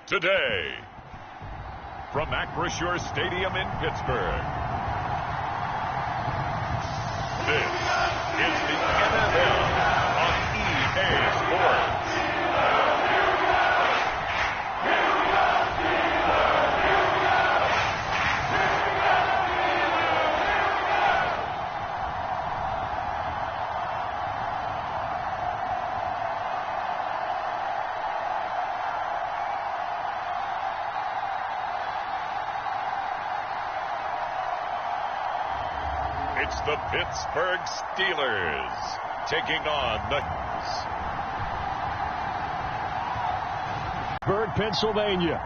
today. From Acrisure Stadium in Pittsburgh, this is the NFL on EA Sports. It's the Pittsburgh Steelers taking on the Pittsburgh, Pennsylvania.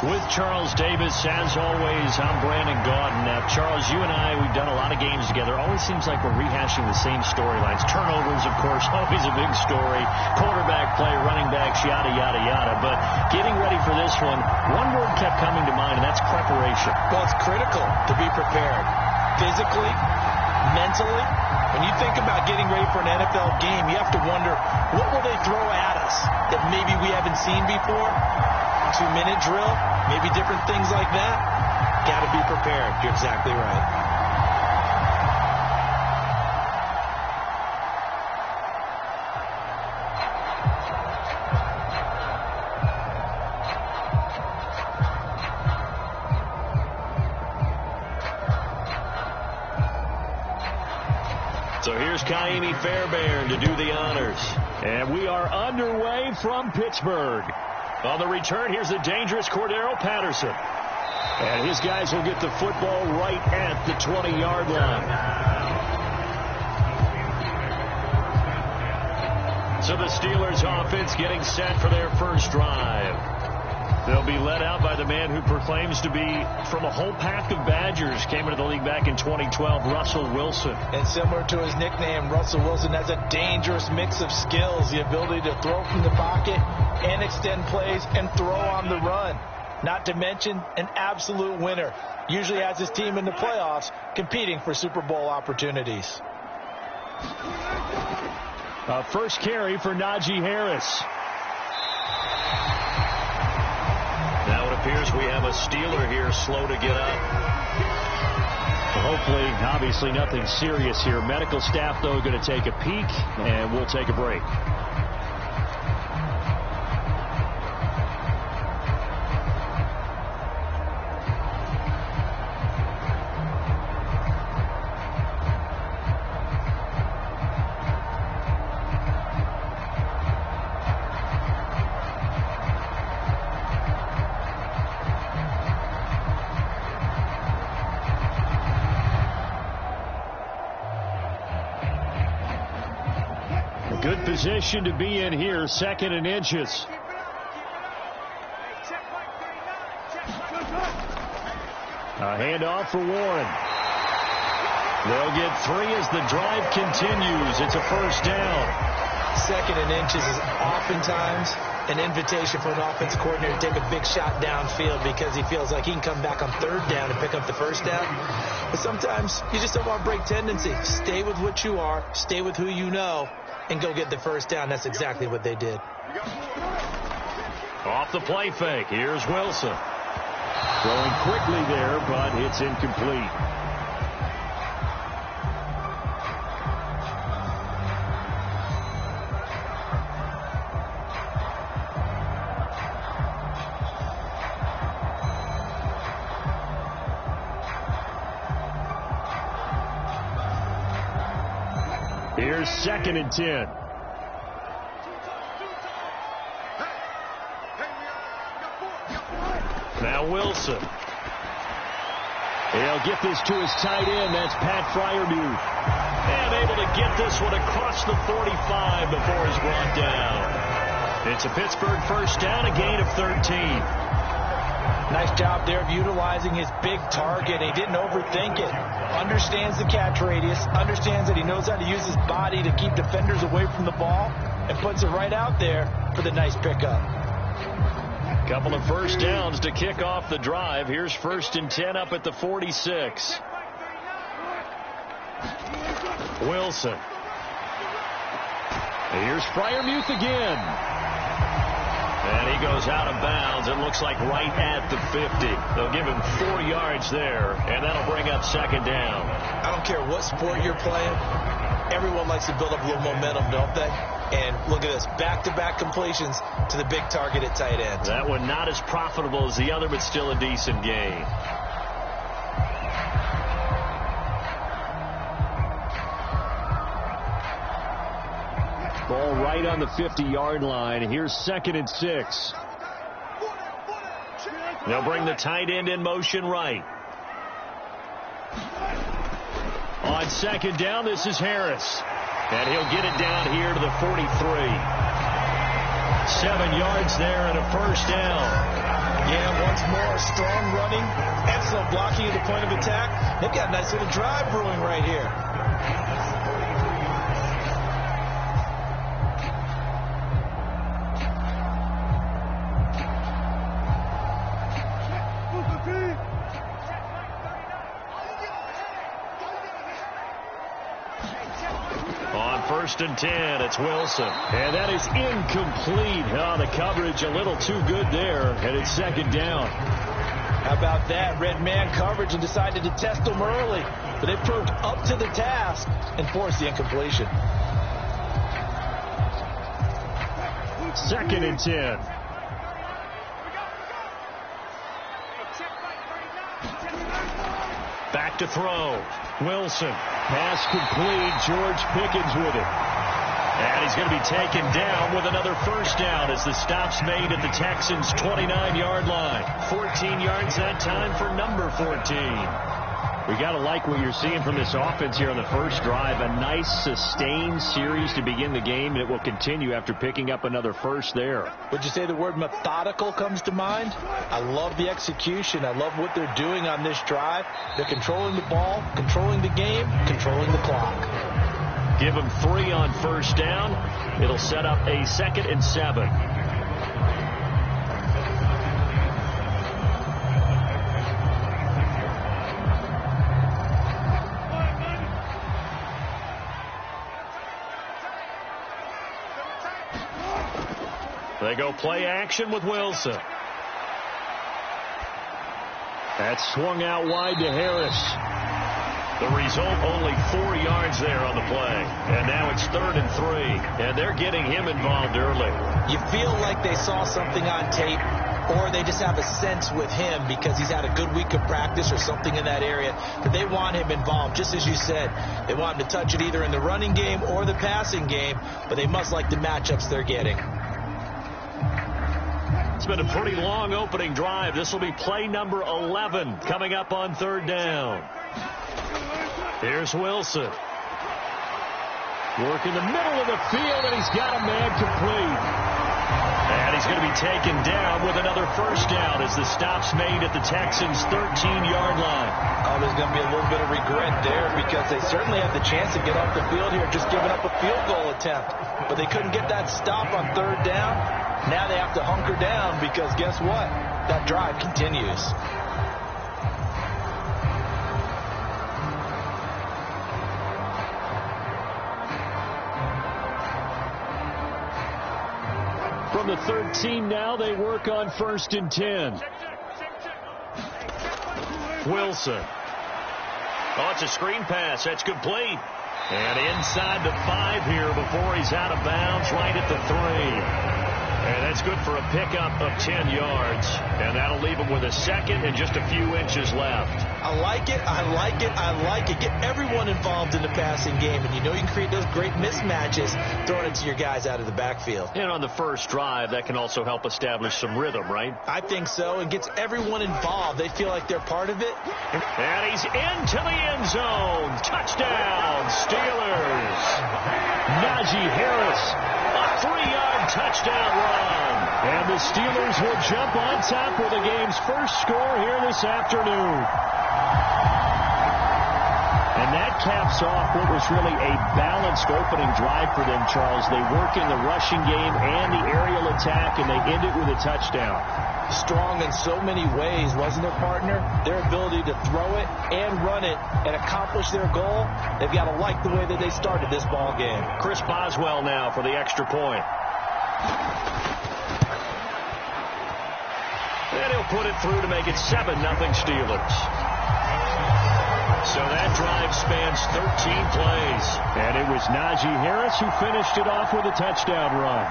With Charles Davis, as always, I'm Brandon Gaudin. Now, Charles, you and I, we've done a lot of games together. Always seems like we're rehashing the same storylines. Turnovers, of course, always a big story. Quarterback play, running backs, yada, yada, yada. But getting ready for this one word kept coming to mind, and that's preparation. Well, it's critical to be prepared. Physically, mentally. When you think about getting ready for an NFL game, you have to wonder, what will they throw at us that maybe we haven't seen before? 2-minute drill, maybe different things like that. Got to be prepared. You're exactly right. So here's Kaimi Fairbairn to do the honors. And we are underway from Pittsburgh. On the return, here's the dangerous Cordero Patterson. And his guys will get the football right at the 20-yard line. So the Steelers offense getting set for their first drive. They'll be led out by the man who proclaims to be from a whole pack of Badgers. Came into the league back in 2012, Russell Wilson. And similar to his nickname, Russell Wilson has a dangerous mix of skills. The ability to throw from the pocket and extend plays and throw on the run. Not to mention an absolute winner. Usually has his team in the playoffs competing for Super Bowl opportunities. First carry for Najee Harris. Now it appears we have a Steeler here slow to get up. Hopefully, obviously nothing serious here. Medical staff, though, going to take a peek, and we'll take a break. Good position to be in here, 2nd and inches. A handoff for Warren. They'll get 3 as the drive continues. It's a first down. 2nd and inches is oftentimes an invitation for an offensive coordinator to take a big shot downfield because he feels like he can come back on 3rd down and pick up the first down. But sometimes you just don't want to break tendency. Stay with what you are. Stay with who you know. And go get the first down. That's exactly what they did. Off the play fake. Here's Wilson. Throwing quickly there, but it's incomplete. Here's 2nd and 10. Now Wilson. He'll get this to his tight end. That's Pat Freiermuth. And able to get this one across the 45 before he's brought down. It's a Pittsburgh first down, a gain of 13. Nice job there of utilizing his big target. He didn't overthink it. Understands the catch radius. Understands that he knows how to use his body to keep defenders away from the ball. And puts it right out there for the nice pickup. Couple of first downs to kick off the drive. Here's 1st and 10 up at the 46. Wilson. Here's Freiermuth again. And he goes out of bounds. It looks like right at the 50. They'll give him 4 yards there, and that'll bring up second down. I don't care what sport you're playing. Everyone likes to build up a little momentum, don't they? And look at this, back-to-back completions to the big target at tight end. That one not as profitable as the other, but still a decent gain. Ball right on the 50-yard line. Here's 2nd and 6. They'll bring the tight end in motion right. On 2nd down, this is Harris. And he'll get it down here to the 43. 7 yards there and a first down. Yeah, once more, strong running, excellent blocking at the point of attack. They've got a nice little drive brewing right here. On 1st and 10, it's Wilson. And that is incomplete. Oh, the coverage a little too good there, and it's 2nd down. How about that? Red man coverage and decided to test them early. But they proved up to the task and forced the incompletion. 2nd and 10. Back to throw. Wilson. Pass complete. George Pickens with it. And he's going to be taken down with another first down as the stop's made at the Texans' 29-yard line. 14 yards that time for number 14. We got to like what you're seeing from this offense here on the first drive. A nice sustained series to begin the game, and it will continue after picking up another first there. Would you say the word methodical comes to mind? I love the execution. I love what they're doing on this drive. They're controlling the ball, controlling the game, controlling the clock. Give them 3 on first down. It'll set up a 2nd and 7. They go play action with Wilson. That's swung out wide to Harris. The result, only 4 yards there on the play. And now it's 3rd and 3. And they're getting him involved early. You feel like they saw something on tape, or they just have a sense with him because he's had a good week of practice or something in that area. But they want him involved, just as you said. They want him to touch it either in the running game or the passing game, but they must like the matchups they're getting. It's been a pretty long opening drive. This will be play number 11 coming up on 3rd down. Here's Wilson. Work in the middle of the field, and he's got a man complete. And he's going to be taken down with another first down as the stop's made at the Texans' 13-yard line. Oh, there's going to be a little bit of regret there because they certainly had the chance to get off the field here, just giving up a field goal attempt. But they couldn't get that stop on 3rd down. Now they have to hunker down because guess what? That drive continues. From the 13 now, they work on 1st and 10. Wilson. Oh, it's a screen pass. That's complete. And inside the 5 here before he's out of bounds, right at the 3. And that's good for a pickup of 10 yards. And that'll leave him with a 2nd and just a few inches left. I like it. I like it. I like it. Get everyone involved in the passing game. And you know you can create those great mismatches throwing it to your guys out of the backfield. And on the first drive, that can also help establish some rhythm, right? I think so. It gets everyone involved. They feel like they're part of it. And he's into the end zone. Touchdown, Steelers. Najee Harris, a 3-yard touchdown run. And the Steelers will jump on top with the game's first score here this afternoon. And that caps off what was really a balanced opening drive for them, Charles. They work in the rushing game and the aerial attack, and they end it with a touchdown. Strong in so many ways, wasn't their partner? Their ability to throw it and run it and accomplish their goal, they've got to like the way that they started this ball game. Chris Boswell now for the extra point. And he'll put it through to make it 7-0 Steelers. So that drive spans 13 plays. And it was Najee Harris who finished it off with a touchdown run.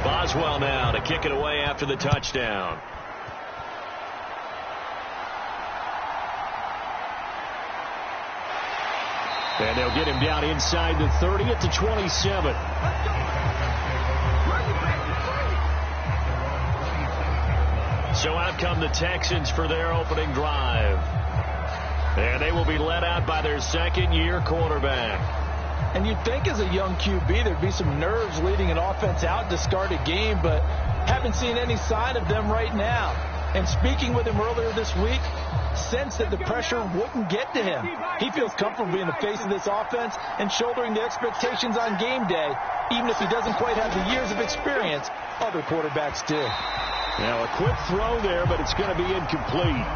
Boswell now to kick it away after the touchdown. And they'll get him down inside the 30 at the 27. So out come the Texans for their opening drive. And they will be led out by their second-year quarterback. And you'd think as a young QB there'd be some nerves leading an offense out to start a game, but haven't seen any sign of them right now. And speaking with him earlier this week, sensed that the pressure wouldn't get to him. He feels comfortable being the face of this offense and shouldering the expectations on game day, even if he doesn't quite have the years of experience other quarterbacks do. Now a quick throw there, but it's going to be incomplete.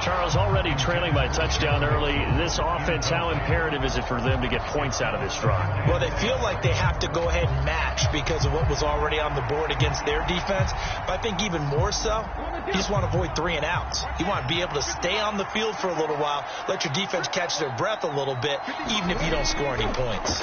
Charles, already trailing by touchdown early. This offense, how imperative is it for them to get points out of this drive? Well, they feel like they have to go ahead and match because of what was already on the board against their defense. But I think even more so, you just want to avoid 3 and outs. You want to be able to stay on the field for a little while, let your defense catch their breath a little bit, even if you don't score any points.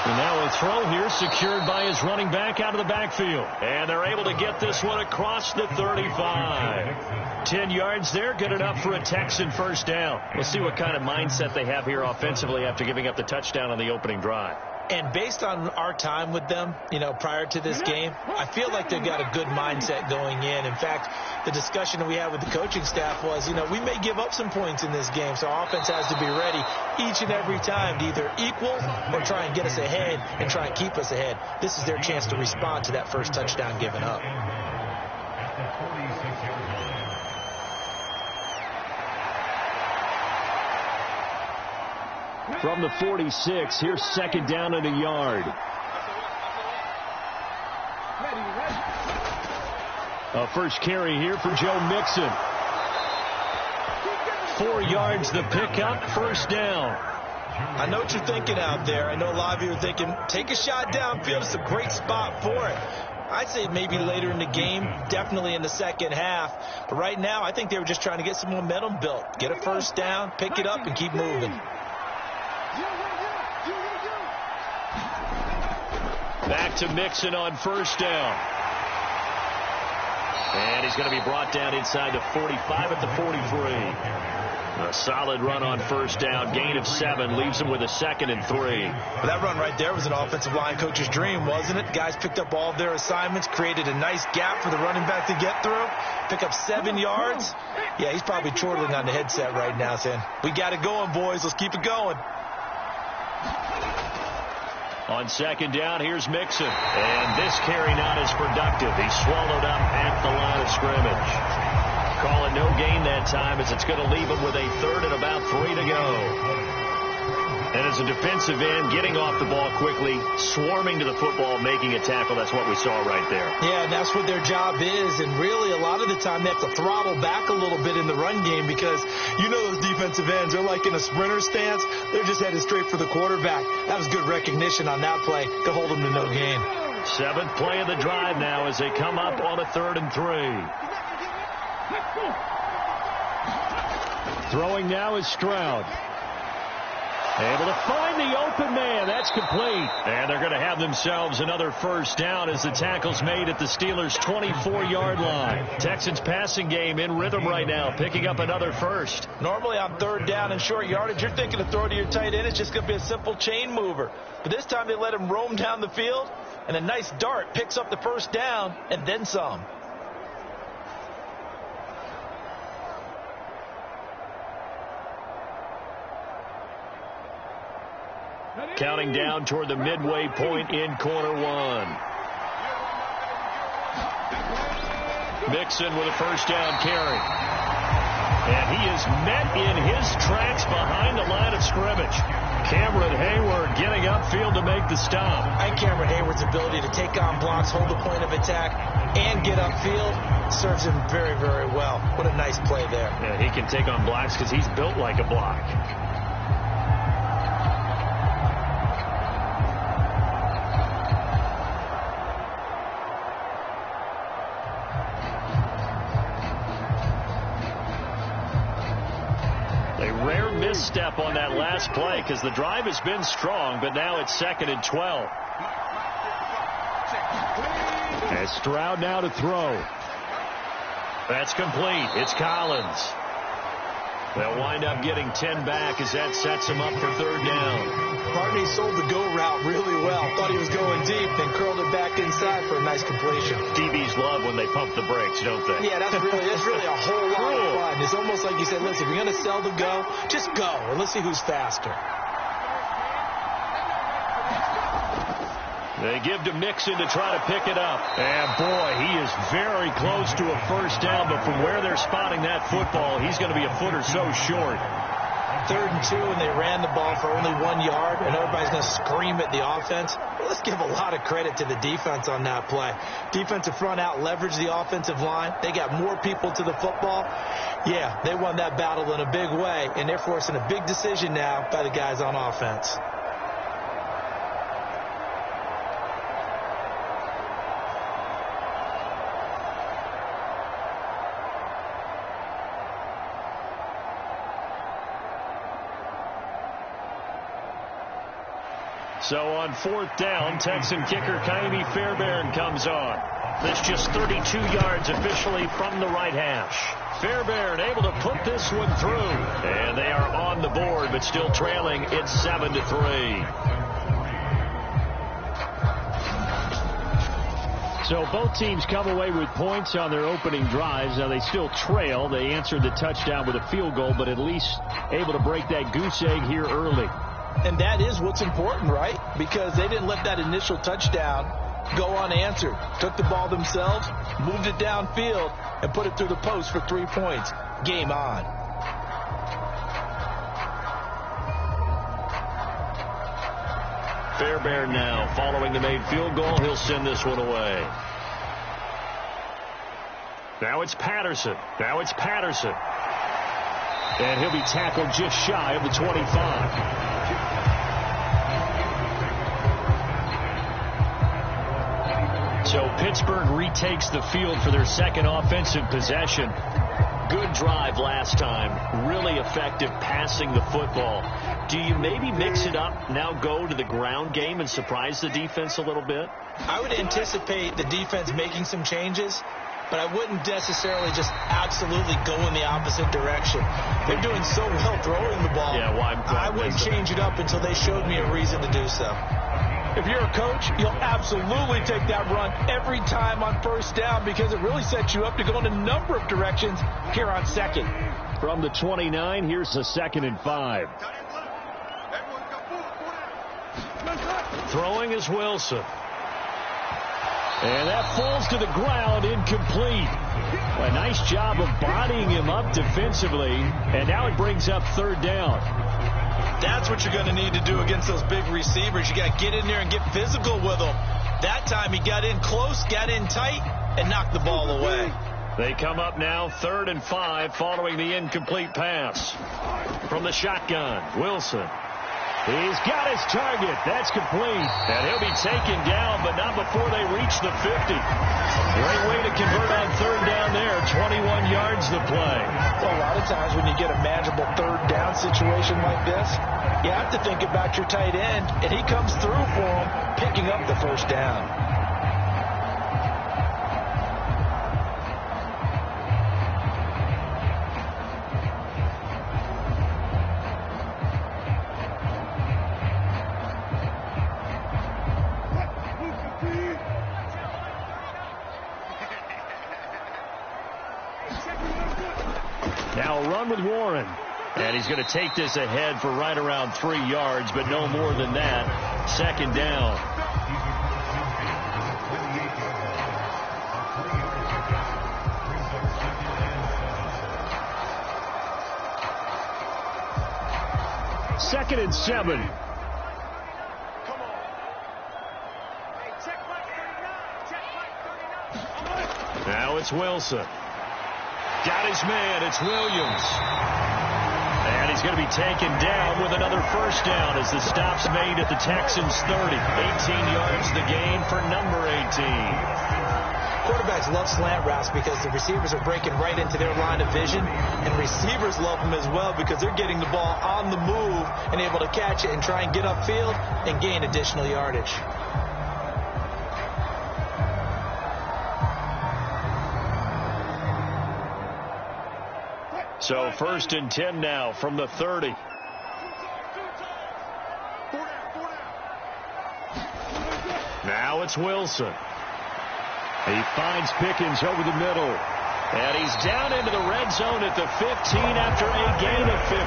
And now a throw here secured by his running back out of the backfield. And they're able to get this one across the 35. 10 yards there, good enough for a Texan first down. We'll see what kind of mindset they have here offensively after giving up the touchdown on the opening drive. And based on our time with them, prior to this game, I feel like they've got a good mindset going in. In fact, the discussion that we had with the coaching staff was, we may give up some points in this game, so our offense has to be ready each and every time to either equal or try and get us ahead and try and keep us ahead. This is their chance to respond to that first touchdown given up. From the 46, here's second down and a yard. A first carry here for Joe Mixon. 4 yards the pickup, first down. I know what you're thinking out there. I know a lot of you are thinking, take a shot downfield. It's a great spot for it. I'd say maybe later in the game, definitely in the second half. But right now, I think they were just trying to get some momentum built. Get a first down, pick it up, and keep moving. Back to Mixon on first down. And he's going to be brought down inside the 45 at the 43. A solid run on first down. Gain of 7 leaves him with a 2nd and 3. Well, that run right there was an offensive line coach's dream, wasn't it? Guys picked up all of their assignments, created a nice gap for the running back to get through, pick up 7 yards. Yeah, he's probably chortling on the headset right now saying, we got it going, boys. Let's keep it going. On second down, here's Mixon. And this carry not as productive. He's swallowed up at the line of scrimmage. Call it no gain that time as it's going to leave him with a 3rd and about 3 to go. And as a defensive end, getting off the ball quickly, swarming to the football, making a tackle. That's what we saw right there. Yeah, and that's what their job is. And really, a lot of the time, they have to throttle back a little bit in the run game because those defensive ends, they're like in a sprinter stance. They're just headed straight for the quarterback. That was good recognition on that play to hold them to no gain. 7th play of the drive now as they come up on a 3rd and 3. Throwing now is Stroud. Able to find the open man. That's complete. And they're going to have themselves another first down as the tackle's made at the Steelers' 24-yard line. Texans passing game in rhythm right now, picking up another first. Normally on 3rd down and short yardage, you're thinking to throw to your tight end. It's just going to be a simple chain mover. But this time they let him roam down the field, and a nice dart picks up the first down and then some. Counting down toward the midway point in quarter 1. Mixon with a first down carry. And he is met in his tracks behind the line of scrimmage. Cameron Hayward getting upfield to make the stop. And Cameron Hayward's ability to take on blocks, hold the point of attack, and get upfield serves him very, very well. What a nice play there. Yeah, he can take on blocks because he's built like a block. Step on that last play because the drive has been strong, but now it's 2nd and 12. And Stroud now to throw. That's complete. It's Collins. They'll wind up getting 10 back as that sets him up for 3rd down. Barney sold the go route really well. Thought he was going deep, then curled it back inside for a nice completion. DBs love when they pump the brakes, don't they? Yeah, that's really a whole lot of fun. It's almost like you said, listen, if you're going to sell the go, just go, and let's see who's faster. They give to Mixon to try to pick it up. And, boy, he is very close to a first down, but from where they're spotting that football, he's going to be a foot or so short. 3rd and 2, and they ran the ball for only 1 yard, and everybody's going to scream at the offense. Well, let's give a lot of credit to the defense on that play. Defensive front out leveraged the offensive line. They got more people to the football. Yeah, they won that battle in a big way, and they're forcing a big decision now by the guys on offense. So on 4th down, Texan kicker Kaimi Fairbairn comes on. This just 32 yards officially from the right hash. Fairbairn able to put this one through. And they are on the board, but still trailing. It's 7-3. So both teams come away with points on their opening drives. Now they still trail. They answered the touchdown with a field goal, but at least able to break that goose egg here early. And that is what's important, right? Because they didn't let that initial touchdown go unanswered. Took the ball themselves, moved it downfield, and put it through the post for 3 points. Game on. Fairbairn now following the made field goal. He'll send this one away. Now it's Patterson. And he'll be tackled just shy of the 25. So Pittsburgh retakes the field for their 2nd offensive possession. Good drive last time. Really effective passing the football. Do you maybe mix it up, now go to the ground game and surprise the defense a little bit? I would anticipate the defense making some changes, but I wouldn't necessarily just absolutely go in the opposite direction. They're doing so well throwing the ball. Yeah, well, I wouldn't change it up until they showed me a reason to do so. If you're a coach, you'll absolutely take that run every time on 1st down because it really sets you up to go in a number of directions here on 2nd. From the 29, here's the 2nd and 5. Throwing is Wilson. And that falls to the ground, incomplete. A nice job of bodying him up defensively, and now it brings up 3rd down. That's what you're going to need to do against those big receivers. You got to get in there and get physical with them. That time he got in close, got in tight, and knocked the ball away. They come up now 3rd and 5 following the incomplete pass. From the shotgun, Wilson. He's got his target. That's complete. And he'll be taken down, but not before they reach the 50. Great way to convert on 3rd down there. 21 yards to play. Well, a lot of times when you get a manageable 3rd down situation like this, you have to think about your tight end, and he comes through for him, picking up the 1st down. Now a run with Warren. And he's going to take this ahead for right around 3 yards, but no more than that. 2nd down. 2nd and 7. Now it's Wilson. Got his man. It's Williams. And he's going to be taken down with another first down as the stop's made at the Texans 30. 18 yards the gain for number 18. Quarterbacks love slant routes because the receivers are breaking right into their line of vision, and receivers love them as well because they're getting the ball on the move and able to catch it and try and get upfield and gain additional yardage. So 1st and 10 now from the 30. Now it's Wilson. He finds Pickens over the middle. And he's down into the red zone at the 15 after a gain of 15.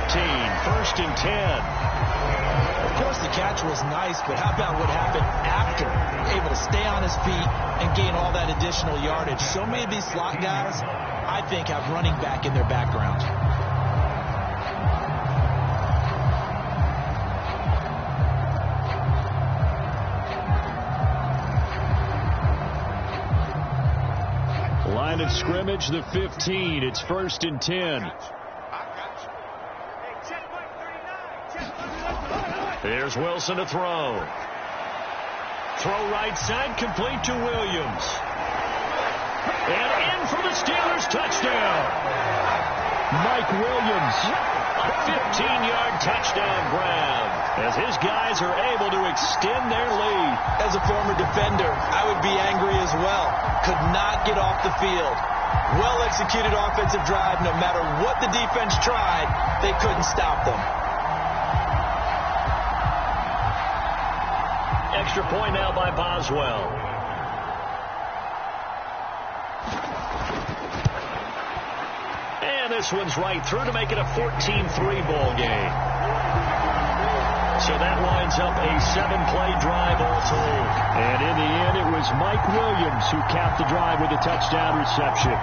1st and 10. Of course, the catch was nice, but how about what happened after? Able to stay on his feet and gain all that additional yardage. So many of these slot guys, I think, have running back in their background. Line of scrimmage, the 15. It's 1st and 10. Here's Wilson to throw. Throw right side, complete to Williams. And in for the Steelers touchdown. Mike Williams, a 15-yard touchdown grab as his guys are able to extend their lead. As a former defender, I would be angry as well. Could not get off the field. Well-executed offensive drive. No matter what the defense tried, they couldn't stop them. Extra point now by Boswell. And this one's right through to make it a 14-3 ball game. So that lines up a 7-play drive all told. And in the end, it was Mike Williams who capped the drive with a touchdown reception.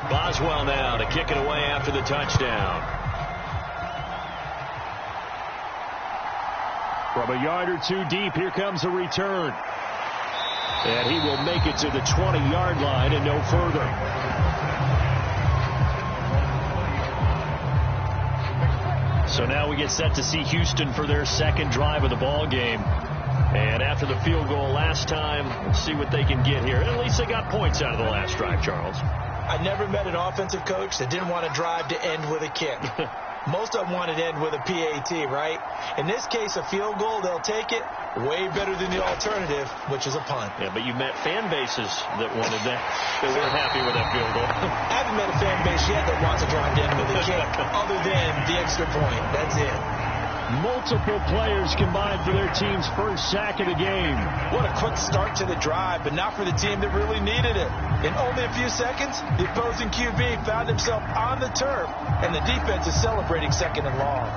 Boswell now to kick it away after the touchdown. From a yard or two deep, here comes a return. And he will make it to the 20-yard line and no further. So now we get set to see Houston for their second drive of the ball game. And after the field goal last time, we'll see what they can get here. At least they got points out of the last drive, Charles. I never met an offensive coach that didn't want to drive to end with a kick. Most of them wanted to end with a PAT, right? In this case, a field goal, they'll take it. Way better than the alternative, which is a punt. Yeah, but you met fan bases that wanted that. They weren't happy with that field goal. I haven't met a fan base yet that wants to drive to end with a kick other than the extra point. That's it. Multiple players combined for their team's first sack of the game. What a quick start to the drive, but not for the team that really needed it. In only a few seconds, the opposing QB found himself on the turf, and the defense is celebrating 2nd and long.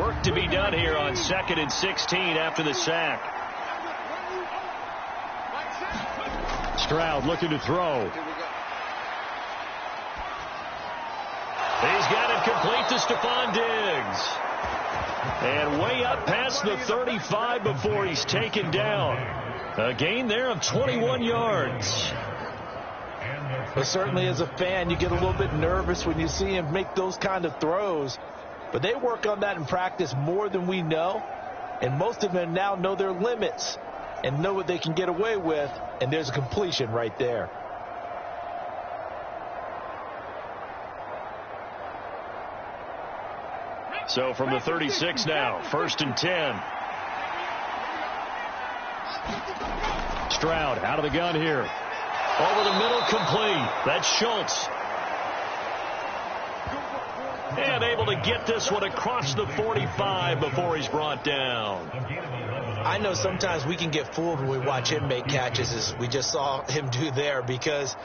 Work to be done here on 2nd and 16 after the sack. Stroud looking to throw. He's got it complete to Stephon Diggs. And way up past the 35 before he's taken down. A gain there of 21 yards. But certainly as a fan, you get a little bit nervous when you see him make those kind of throws. But they work on that in practice more than we know. And most of them now know their limits and know what they can get away with. And there's a completion right there. So from the 36 now, 1st and 10. Stroud out of the gun here. Over the middle, complete. That's Schultz. And able to get this one across the 45 before he's brought down. I know sometimes we can get fooled when we watch him make catches, as we just saw him do there, because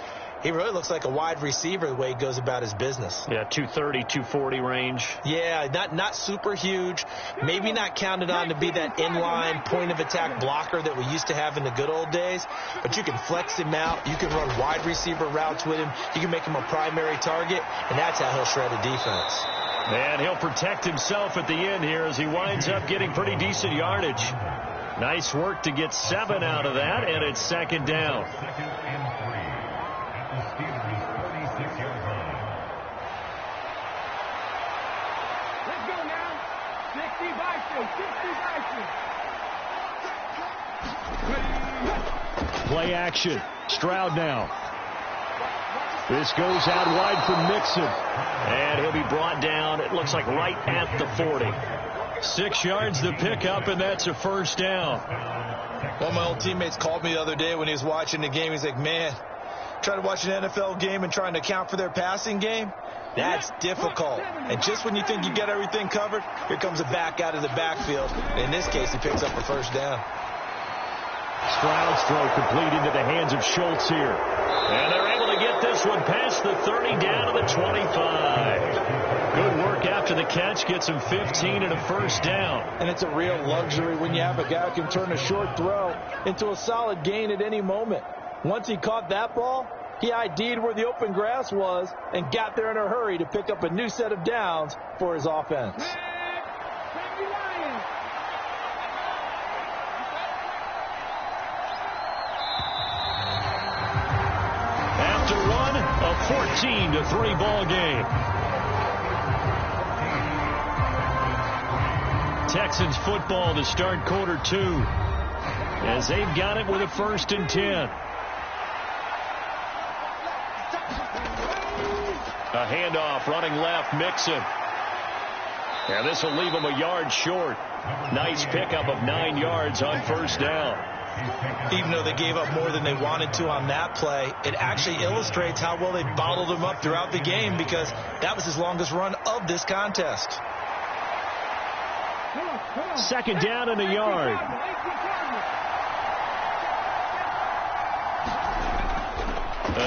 he really looks like a wide receiver the way he goes about his business. Yeah, 230, 240 range. Yeah, not super huge. Maybe not counted on to be that inline point-of-attack blocker that we used to have in the good old days. But you can flex him out. You can run wide receiver routes with him. You can make him a primary target, and that's how he'll shred a defense. And he'll protect himself at the end here as he winds up getting pretty decent yardage. Nice work to get 7 out of that, and it's second down. Play action. Stroud now. This goes out wide for Mixon. And he'll be brought down, it looks like right at the 40. 6 yards to pick up, and that's a first down. One of my old teammates called me the other day when he was watching the game. He's like, man, trying to watch an NFL game and trying to account for their passing game, that's difficult. And just when you think you get everything covered, here comes a back out of the backfield. And in this case, he picks up a first down. Stroud's throw complete into the hands of Schultz here. And they're able to get this one past the 30 down to the 25. Good work after the catch. Gets him 15 and a first down. And it's a real luxury when you have a guy who can turn a short throw into a solid gain at any moment. Once he caught that ball, he ID'd where the open grass was and got there in a hurry to pick up a new set of downs for his offense. After run, a 14-3 ball game. Texans football to start quarter 2 as they've got it with a 1st and 10. A handoff running left, Mixon. And this will leave him a yard short. Nice pickup of 9 yards on first down. Even though they gave up more than they wanted to on that play, it actually illustrates how well they bottled him up throughout the game, because that was his longest run of this contest. Second down and a yard.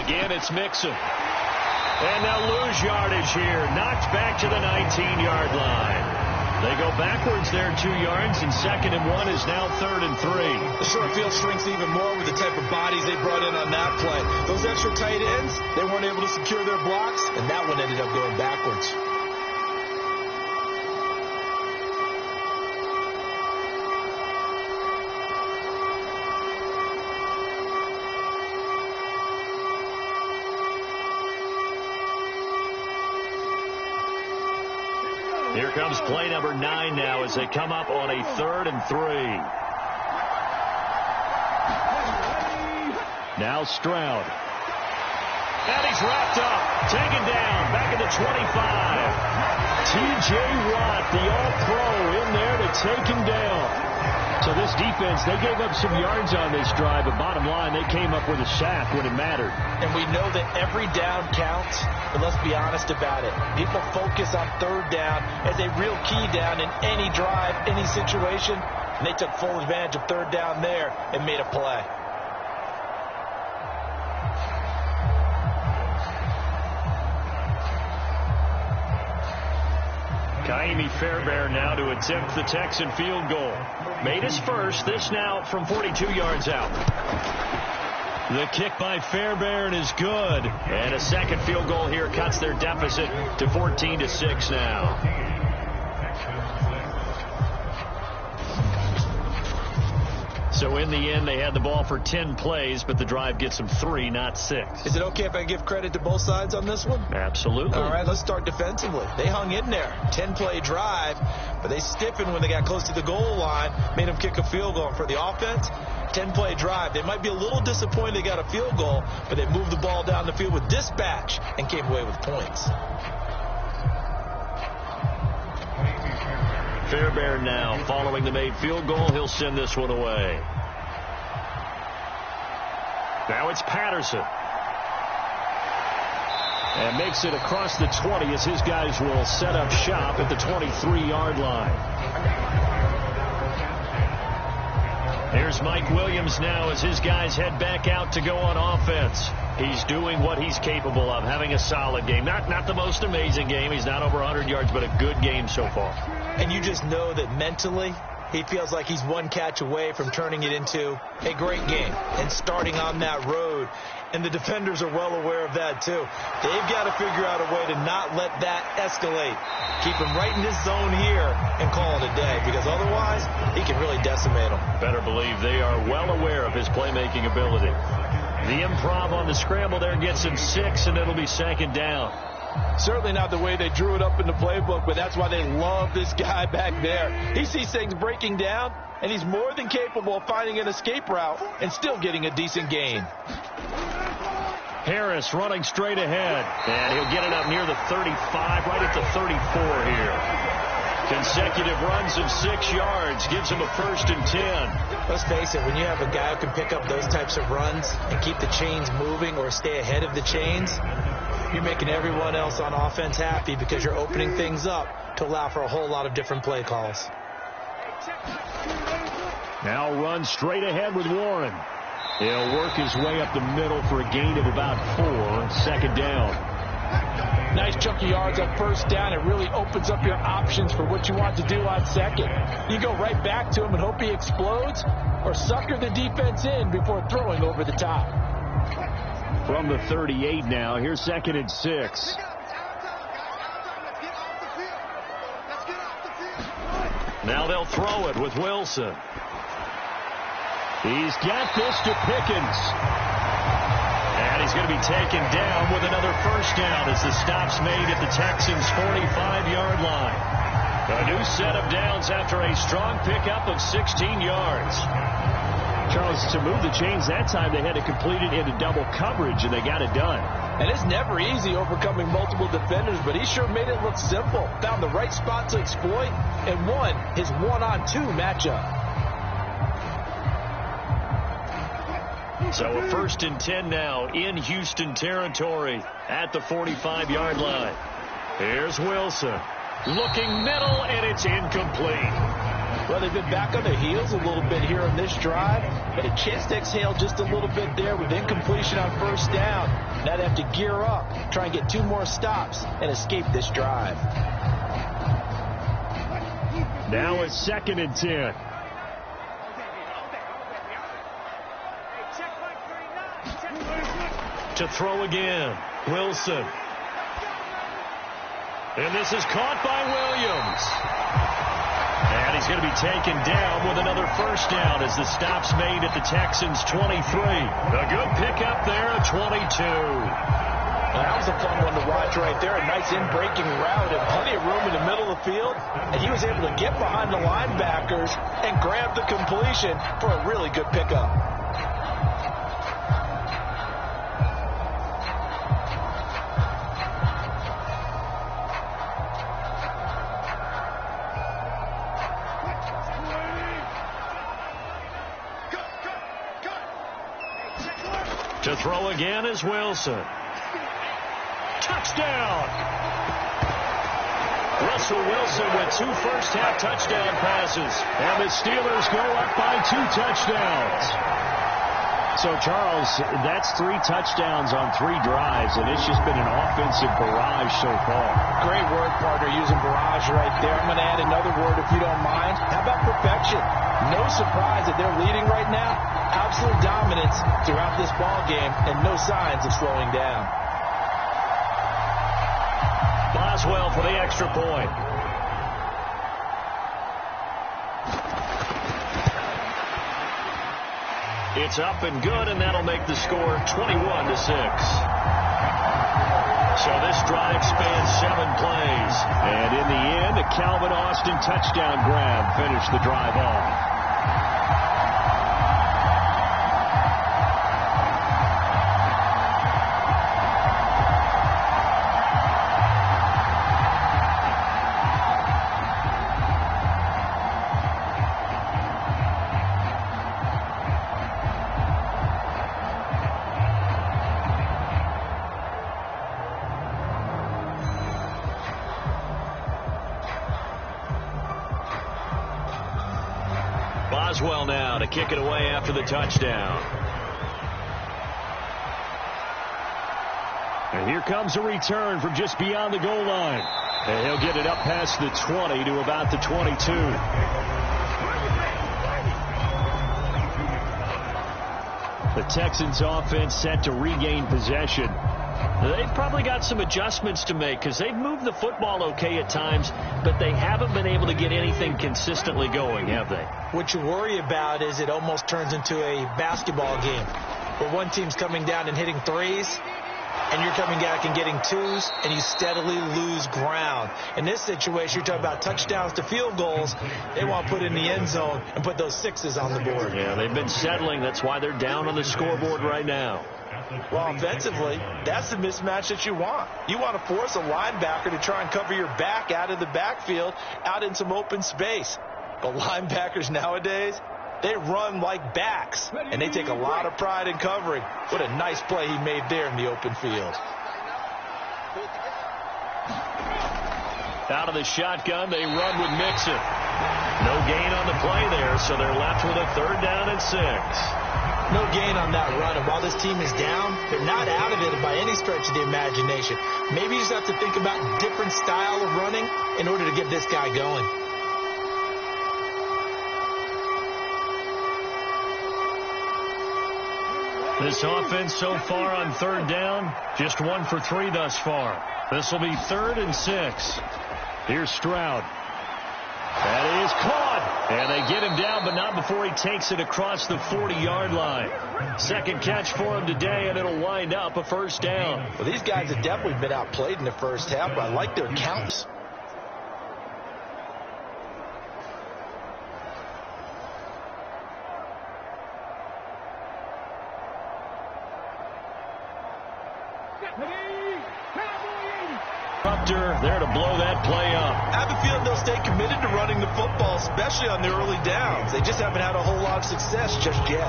Again, it's Mixon. And they'll lose yardage here. Knocked back to the 19-yard line. They go backwards there 2 yards, and 2nd and 1 is now 3rd and 3. The short field shrinks even more with the type of bodies they brought in on that play. Those extra tight ends, they weren't able to secure their blocks, and that one ended up going backwards. Here comes play number 9 now as they come up on a 3rd and 3. Now Stroud. And he's wrapped up. Taken down. Back at the 25. T.J. Watt, the all-pro, in there to take him down. So this defense, they gave up some yards on this drive, but bottom line, they came up with a sack when it mattered. And we know that every down counts, but let's be honest about it. People focus on 3rd down as a real key down in any drive, any situation, and they took full advantage of 3rd down there and made a play. Kaimi Fairbairn now to attempt the Texan field goal. Made his first. This now from 42 yards out. The kick by Fairbairn is good. And a second field goal here cuts their deficit to 14-6 now. So in the end, they had the ball for 10 plays, but the drive gets them 3, not 6. Is it okay if I give credit to both sides on this one? Absolutely. All right, let's start defensively. They hung in there. 10-play drive, but they stiffened when they got close to the goal line, made them kick a field goal. And for the offense, 10-play drive. They might be a little disappointed they got a field goal, but they moved the ball down the field with dispatch and came away with points. Fairbairn now following the made field goal. He'll send this one away. Now it's Patterson. And makes it across the 20 as his guys will set up shop at the 23-yard line. Here's Mike Williams now as his guys head back out to go on offense. He's doing what he's capable of, having a solid game. Not the most amazing game. He's not over 100 yards, but a good game so far. And you just know that mentally he feels like he's one catch away from turning it into a great game and starting on that road. And the defenders are well aware of that, too. They've got to figure out a way to not let that escalate. Keep him right in this zone here and call it a day, because otherwise he can really decimate them. Better believe they are well aware of his playmaking ability. The improv on the scramble there gets him 6, and it'll be second down. Certainly not the way they drew it up in the playbook, but that's why they love this guy back there. He sees things breaking down, and he's more than capable of finding an escape route and still getting a decent gain. Harris running straight ahead, and he'll get it up near the 35, right at the 34 here. Consecutive runs of 6 yards gives him a 1st and 10. Let's face it, when you have a guy who can pick up those types of runs and keep the chains moving or stay ahead of the chains, you're making everyone else on offense happy because you're opening things up to allow for a whole lot of different play calls. Now run straight ahead with Warren. He'll work his way up the middle for a gain of about 4, second down. Nice chunky yards on first down. It really opens up your options for what you want to do on second. You go right back to him and hope he explodes, or sucker the defense in before throwing over the top. From the 38 now, here's 2nd and 6. Now they'll throw it with Wilson. He's got this to Pickens. And he's going to be taken down with another 1st down as the stop's made at the Texans' 45-yard line. A new set of downs after a strong pickup of 16 yards. Charles, to move the chains that time, they had to complete it into double coverage, and they got it done. And it's never easy overcoming multiple defenders, but he sure made it look simple. Found the right spot to exploit and won his 1-on-2 matchup. So a 1st and 10 now in Houston territory at the 45-yard line. Here's Wilson. Looking middle, and it's incomplete. Well, they've been back on their heels a little bit here on this drive, but a chance to exhale just a little bit there with incompletion on 1st down. Now they have to gear up, try and get 2 more stops, and escape this drive. Now it's 2nd and 10. To throw again, Wilson. And this is caught by Williams. And he's going to be taken down with another 1st down as the stop's made at the Texans' 23. A good pickup there at 22. That was a fun one to watch right there. A nice in-breaking route and plenty of room in the middle of the field. And he was able to get behind the linebackers and grab the completion for a really good pickup. To throw again is Wilson. Touchdown! Russell Wilson with 2 first-half touchdown passes. And the Steelers go up by 2 touchdowns. So, Charles, that's 3 touchdowns on 3 drives, and it's just been an offensive barrage so far. Great word, partner, using barrage right there. I'm going to add another word if you don't mind. How about perfection? No surprise that they're leading right now. Absolute dominance throughout this ball game and no signs of slowing down. Boswell for the extra point. It's up and good, and that'll make the score 21-6. So this drive spans 7 plays. And in the end, a Calvin Austin touchdown grab finished the drive off. Boswell now to kick it away after the touchdown. And here comes a return from just beyond the goal line. And he'll get it up past the 20 to about the 22. The Texans offense set to regain possession. They've probably got some adjustments to make because they've moved the football okay at times, but they haven't been able to get anything consistently going, have they? What you worry about is it almost turns into a basketball game where one team's coming down and hitting threes, and you're coming back and getting twos, and you steadily lose ground. In this situation, you're talking about touchdowns to field goals. They want to put in the end zone and put those sixes on the board. Yeah, they've been settling. That's why they're down on the scoreboard right now. Well, offensively, that's the mismatch that you want. You want to force a linebacker to try and cover your back out of the backfield, out in some open space. But linebackers nowadays, they run like backs, and they take a lot of pride in covering. What a nice play he made there in the open field. Out of the shotgun, they run with Mixon. No gain on the play there, so they're left with a 3rd down and 6. No gain on that run, and while this team is down, they're not out of it by any stretch of the imagination. Maybe you just have to think about a different style of running in order to get this guy going. This offense so far on 3rd down, just 1 for 3 thus far. This will be 3rd and 6. Here's Stroud. That is caught. And they get him down, but not before he takes it across the 40-yard line. 2nd catch for him today, and it'll wind up a 1st down. Well, these guys have definitely been outplayed in the first half, but I like their counts. There to blow that play up. I have a feeling they'll stay committed to running the football, especially on the early downs. They just haven't had a whole lot of success just yet.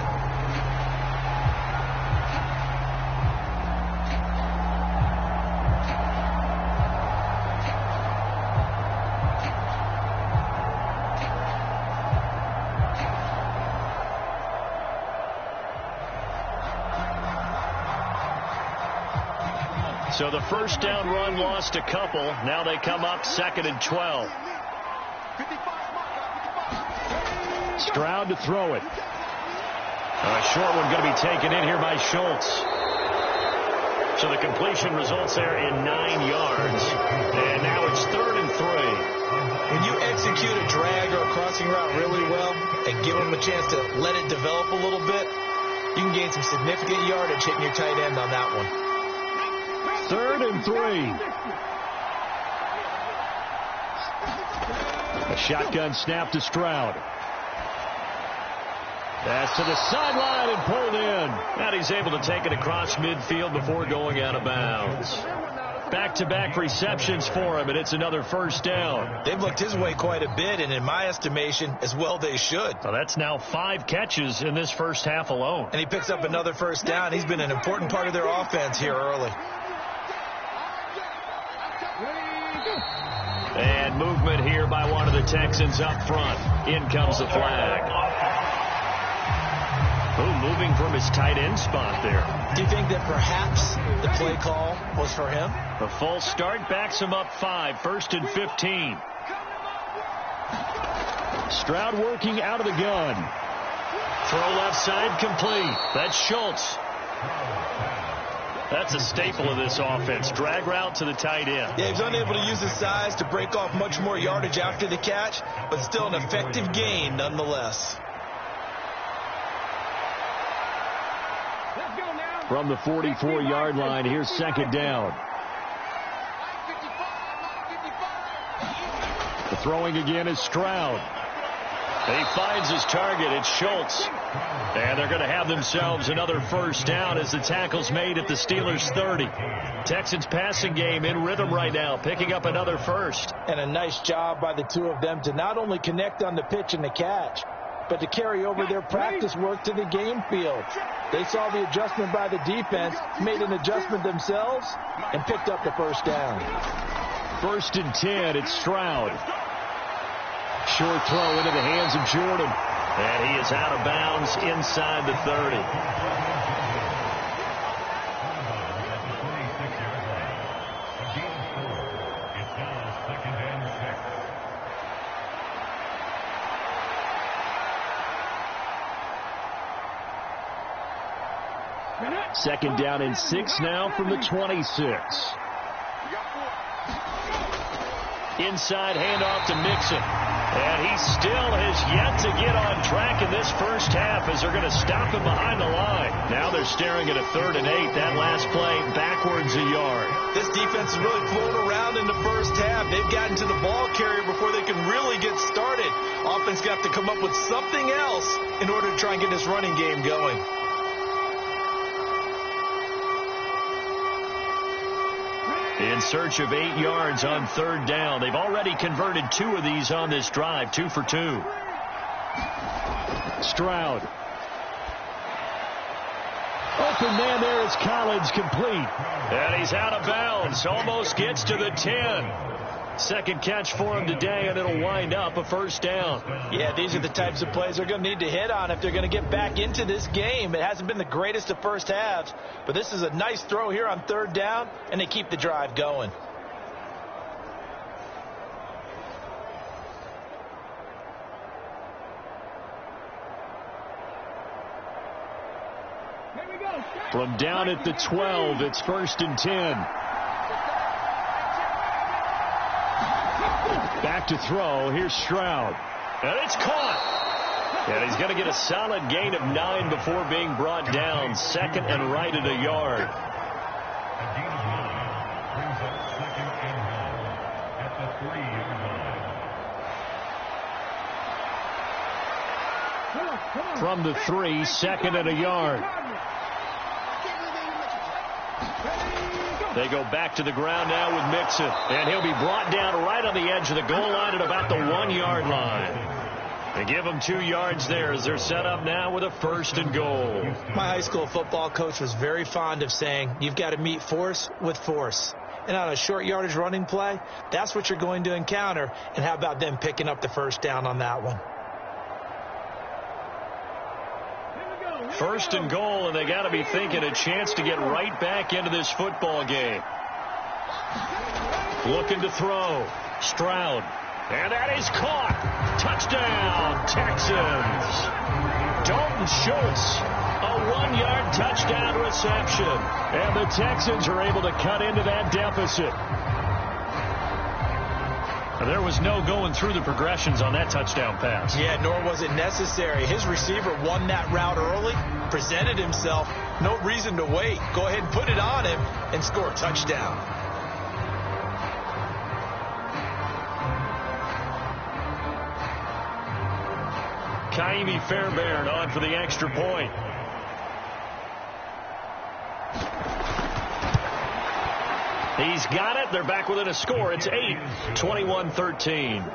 So the 1st down run lost a couple. Now they come up 2nd and 12. Stroud to throw it. A short one going to be taken in here by Schultz. So the completion results there in 9 yards. And now it's 3rd and 3. When you execute a drag or a crossing route really well and give them a chance to let it develop a little bit, you can gain some significant yardage hitting your tight end on that one. 3rd and 3. A shotgun snap to Stroud. That's to the sideline and pulled in. And he's able to take it across midfield before going out of bounds. Back-to-back receptions for him, and it's another 1st down. They've looked his way quite a bit, and in my estimation, as well they should. So that's now 5 catches in this first half alone. And he picks up another 1st down. He's been an important part of their offense here early. And movement here by one of the Texans up front. In comes the flag. Moving from his tight end spot there. Do you think that perhaps the play call was for him? The false start backs him up 5. 1st and 15. Stroud working out of the gun. Throw left side complete. That's Schultz. That's a staple of this offense. Drag route to the tight end. Yeah, he's unable to use his size to break off much more yardage after the catch, but still an effective gain nonetheless. From the 44-yard line, here's 2nd down. The throwing again is Stroud. He finds his target. It's Schultz. And they're going to have themselves another 1st down as the tackle's made at the Steelers' 30. Texans passing game in rhythm right now, picking up another 1st. And a nice job by the two of them to not only connect on the pitch and the catch, but to carry over their practice work to the game field. They saw the adjustment by the defense, made an adjustment themselves, and picked up the 1st down. 1st and 10, it's Stroud. Short throw into the hands of Jordan. And he is out of bounds inside the 30. Second down and 6 now from the 26. Inside handoff to Mixon. And he still has yet to get on track in this first half as they're going to stop him behind the line. Now they're staring at a 3rd and 8. That last play backwards a yard. This defense is really floating around in the first half. They've gotten to the ball carrier before they can really get started. Offense got to come up with something else in order to try and get this running game going. In search of 8 yards on 3rd down. They've already converted 2 of these on this drive, 2 for 2. Stroud. Open man there is Collins, complete. And he's out of bounds. Almost gets to the 10. Second catch for him today, and it'll wind up a first down. Yeah, these are the types of plays they're going to need to hit on if they're going to get back into this game. It hasn't been the greatest of first halves, but this is a nice throw here on 3rd down, and they keep the drive going. From down at the 12, it's 1st and 10. Back to throw. Here's Stroud. And it's caught. And he's going to get a solid gain of 9 before being brought down. 2nd and right at a yard. From the 3, 2nd and a yard. They go back to the ground now with Mixon. And he'll be brought down right on the edge of the goal line at about the 1-yard line. They give them 2 yards there as they're set up now with a 1st and goal. My high school football coach was very fond of saying, you've got to meet force with force. And on a short yardage running play, that's what you're going to encounter. And how about them picking up the first down on that one? 1st and goal, and they got to be thinking a chance to get right back into this football game. Looking to throw. Stroud. And that is caught. Touchdown, Texans. Dalton Schultz, a 1-yard touchdown reception. And the Texans are able to cut into that deficit. There was no going through the progressions on that touchdown pass. Yeah, nor was it necessary. His receiver won that route early, presented himself. No reason to wait. Go ahead and put it on him and score a touchdown. Kaimi Fairbairn on for the extra point. He's got it. They're back within a score. It's 8, 21-13.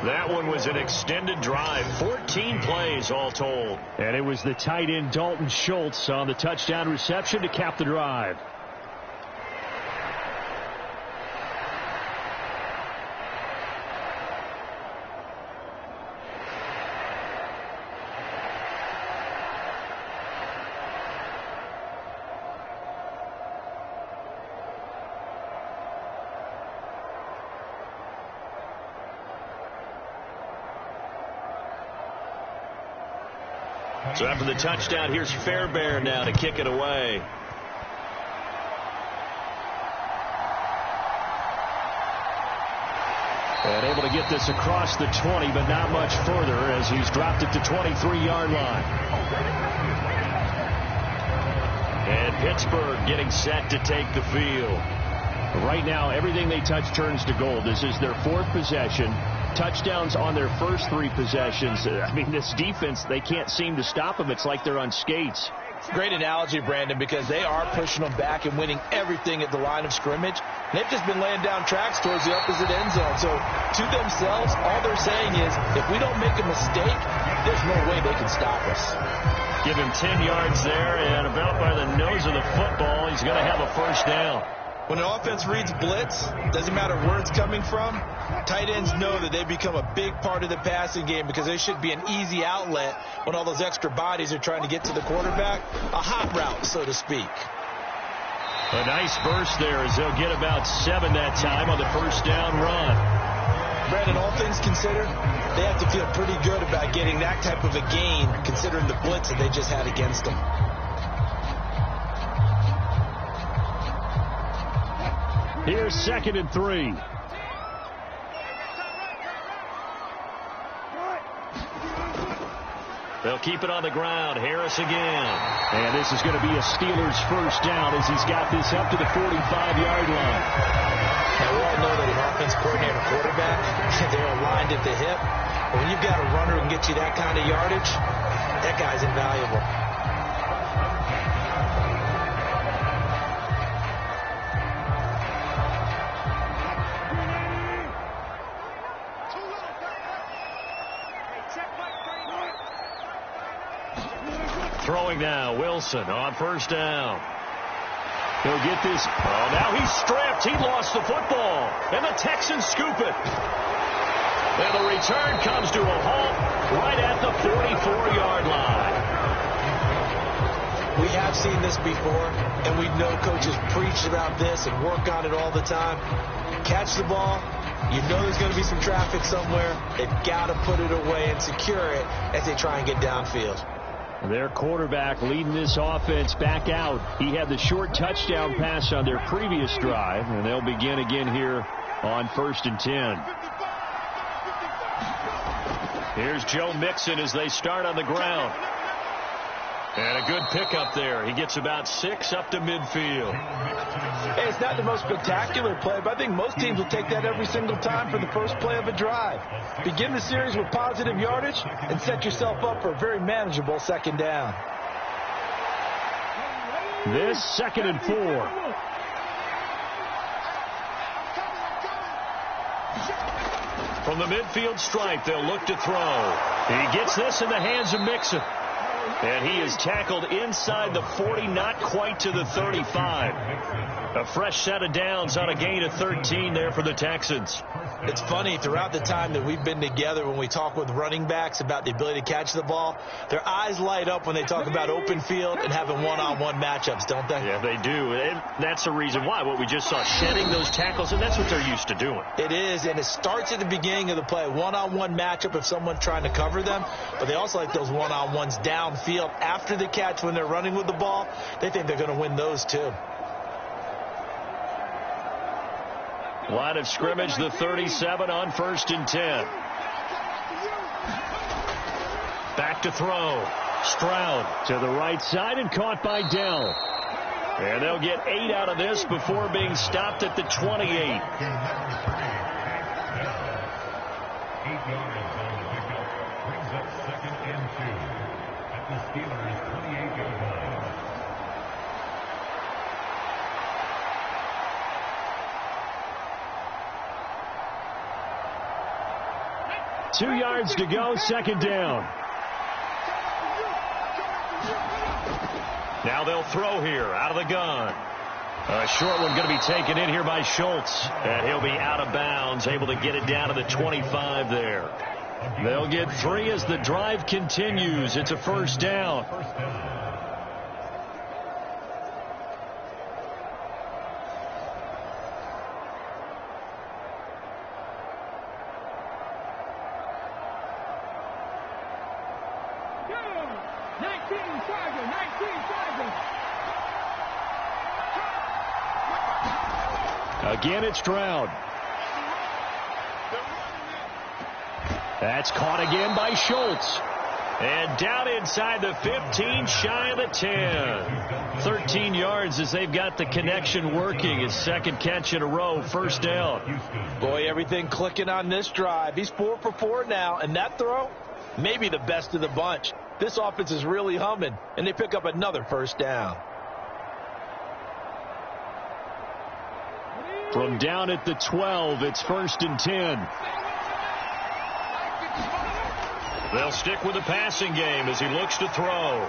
That one was an extended drive. 14 plays all told. And it was the tight end Dalton Schultz on the touchdown reception to cap the drive. So after the touchdown, here's Fairbairn now to kick it away. And able to get this across the 20, but not much further as he's dropped it to 23-yard line. And Pittsburgh getting set to take the field. Right now, everything they touch turns to gold. This is their 4th possession. Touchdowns on their first 3 possessions. I mean, this defense, they can't seem to stop them. It's like they're on skates. Great analogy, Brandon, because they are pushing them back and winning everything at the line of scrimmage. They've just been laying down tracks towards the opposite end zone. So to themselves, all they're saying is, if we don't make a mistake, there's no way they can stop us. Give him 10 yards there, and about by the nose of the football, he's going to have a first down. When an offense reads blitz, doesn't matter where it's coming from, tight ends know that they become a big part of the passing game because they should be an easy outlet when all those extra bodies are trying to get to the quarterback. A hot route, so to speak. A nice burst there as they'll get about 7 that time on the first down run. Brandon, all things considered, they have to feel pretty good about getting that type of a gain considering the blitz that they just had against them. Here's 2nd and 3. They'll keep it on the ground. Harris again. And this is going to be a Steelers first down as he's got this up to the 45-yard line. Now, we all know that an offense coordinator and quarterback, they're aligned at the hip. But when you've got a runner who can get you that kind of yardage, that guy's invaluable. Throwing now, Wilson on first down. He'll get this. Oh, now he's stripped. He lost the football. And the Texans scoop it. And the return comes to a halt right at the 44-yard line. We have seen this before, and we know coaches preach about this and work on it all the time. Catch the ball. You know there's going to be some traffic somewhere. They've got to put it away and secure it as they try and get downfield. Their quarterback leading this offense back out. He had the short touchdown pass on their previous drive, and they'll begin again here on 1st and 10. Here's Joe Mixon as they start on the ground. And a good pickup there. He gets about 6 up to midfield. Hey, it's not the most spectacular play, but I think most teams will take that every single time for the first play of a drive. Begin the series with positive yardage and set yourself up for a very manageable 2nd down. This 2nd and 4. From the midfield stripe, they'll look to throw. He gets this in the hands of Mixon. And he is tackled inside the 40, not quite to the 35. A fresh set of downs on a gain of 13 there for the Texans. It's funny, throughout the time that we've been together, when we talk with running backs about the ability to catch the ball, their eyes light up when they talk about open field and having one-on-one matchups, don't they? Yeah, they do. And that's the reason why. What we just saw, shedding those tackles, and that's what they're used to doing. It is, and it starts at the beginning of the play. One-on-one matchup if someone's trying to cover them, but they also like those one-on-ones downfield after the catch when they're running with the ball. They think they're going to win those too. Line of scrimmage, the 37 on 1st and 10. Back to throw. Stroud to the right side and caught by Dell. And they'll get 8 out of this before being stopped at the 28. 8 yards on the pickup. Brings up 2nd and 2 at the Steelers' 28-yard line. 2 yards to go, 2nd down. Now they'll throw here out of the gun. A short one going to be taken in here by Schultz. And he'll be out of bounds, able to get it down to the 25 there. They'll get 3 as the drive continues. It's a 1st down. Again, it's Stroud. That's caught again by Schultz. And down inside the 15, shy of the 10. 13 yards as they've got the connection working. His 2nd catch in a row, 1st down. Boy, everything clicking on this drive. He's 4 for 4 now, and that throw, maybe the best of the bunch. This offense is really humming, and they pick up another 1st down. From down at the 12, it's 1st and 10. They'll stick with the passing game as he looks to throw.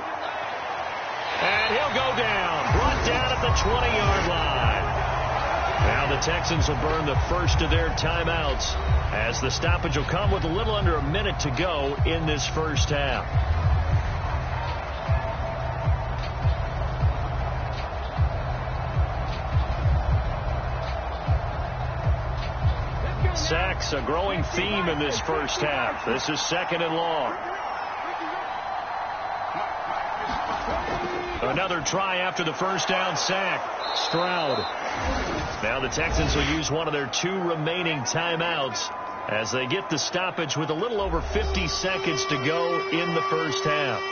And he'll go down. Brought down at the 20-yard line. Now the Texans will burn the first of their timeouts as the stoppage will come with a little under a minute to go in this first half. Sacks, a growing theme in this first half. This is 2nd and long. Another try after the first down sack. Stroud. Now the Texans will use one of their 2 remaining timeouts as they get the stoppage with a little over 50 seconds to go in the first half.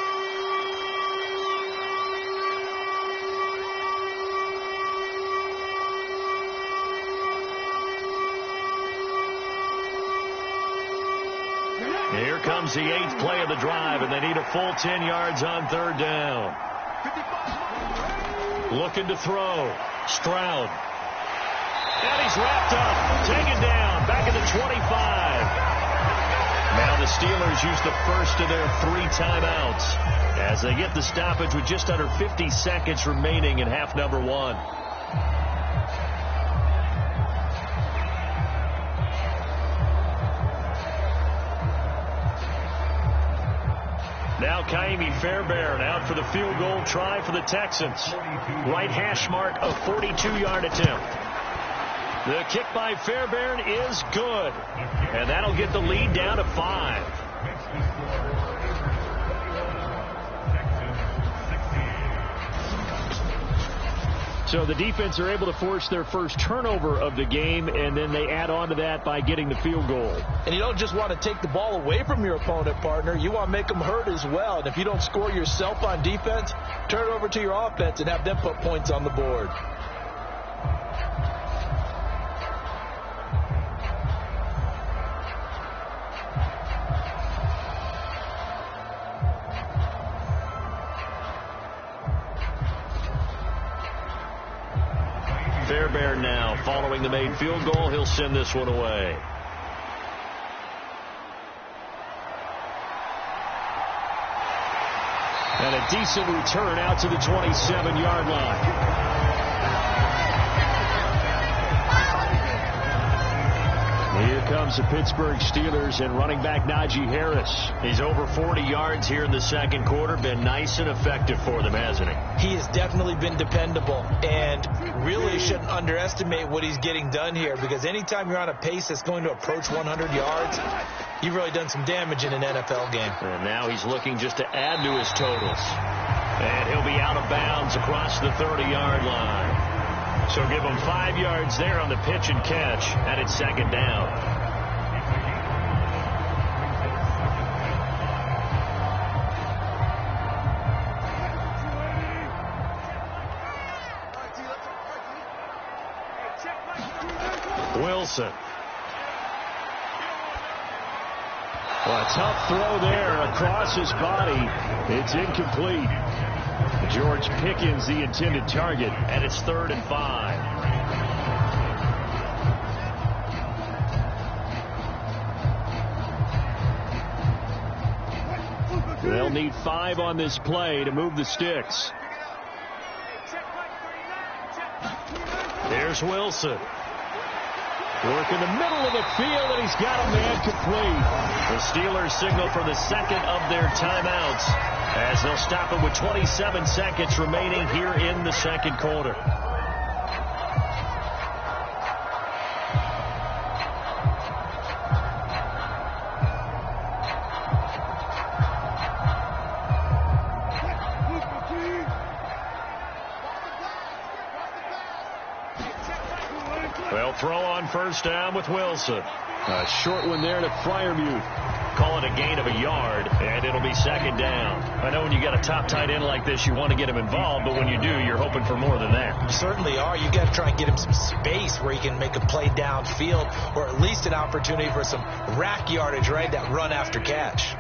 Here comes the 8th play of the drive, and they need a full 10 yards on 3rd down. Looking to throw. Stroud. And he's wrapped up. Taken down. Back at the 25. Now the Steelers use the first of their 3 timeouts as they get the stoppage with just under 50 seconds remaining in half number 1. Now Kaimi Fairbairn out for the field goal try for the Texans. Right hash mark, a 42-yard attempt. The kick by Fairbairn is good. And that'll get the lead down to 5. So the defense are able to force their first turnover of the game, and then they add on to that by getting the field goal. And you don't just want to take the ball away from your opponent, partner. You want to make them hurt as well. And if you don't score yourself on defense, turn it over to your offense and have them put points on the board. Fairbairn now following the made field goal. He'll send this one away. And a decent return out to the 27-yard line. Here comes the Pittsburgh Steelers and running back Najee Harris. He's over 40 yards here in the second quarter. Been nice and effective for them, hasn't he? He has definitely been dependable, and really shouldn't underestimate what he's getting done here, because anytime you're on a pace that's going to approach 100 yards, you've really done some damage in an NFL game. And now he's looking just to add to his totals. And he'll be out of bounds across the 30-yard line. So give him 5 yards there on the pitch and catch, and it's 2nd down. Wilson. Well, a tough throw there across his body. It's incomplete. George Pickens, the intended target, and it's 3rd and 5. They'll need 5 on this play to move the sticks. There's Wilson. Work in the middle of the field, and he's got a man complete. The Steelers signal for the 2nd of their timeouts as they'll stop it with 27 seconds remaining here in the second quarter. Well, throw on first down with Wilson. A short one there to Freiermuth. Call it a gain of a yard, and it'll be 2nd down. I know when you got a top tight end like this, you want to get him involved, but when you do, you're hoping for more than that. You certainly are. You got to try and get him some space where he can make a play downfield, or at least an opportunity for some rack yardage, right? That run after catch.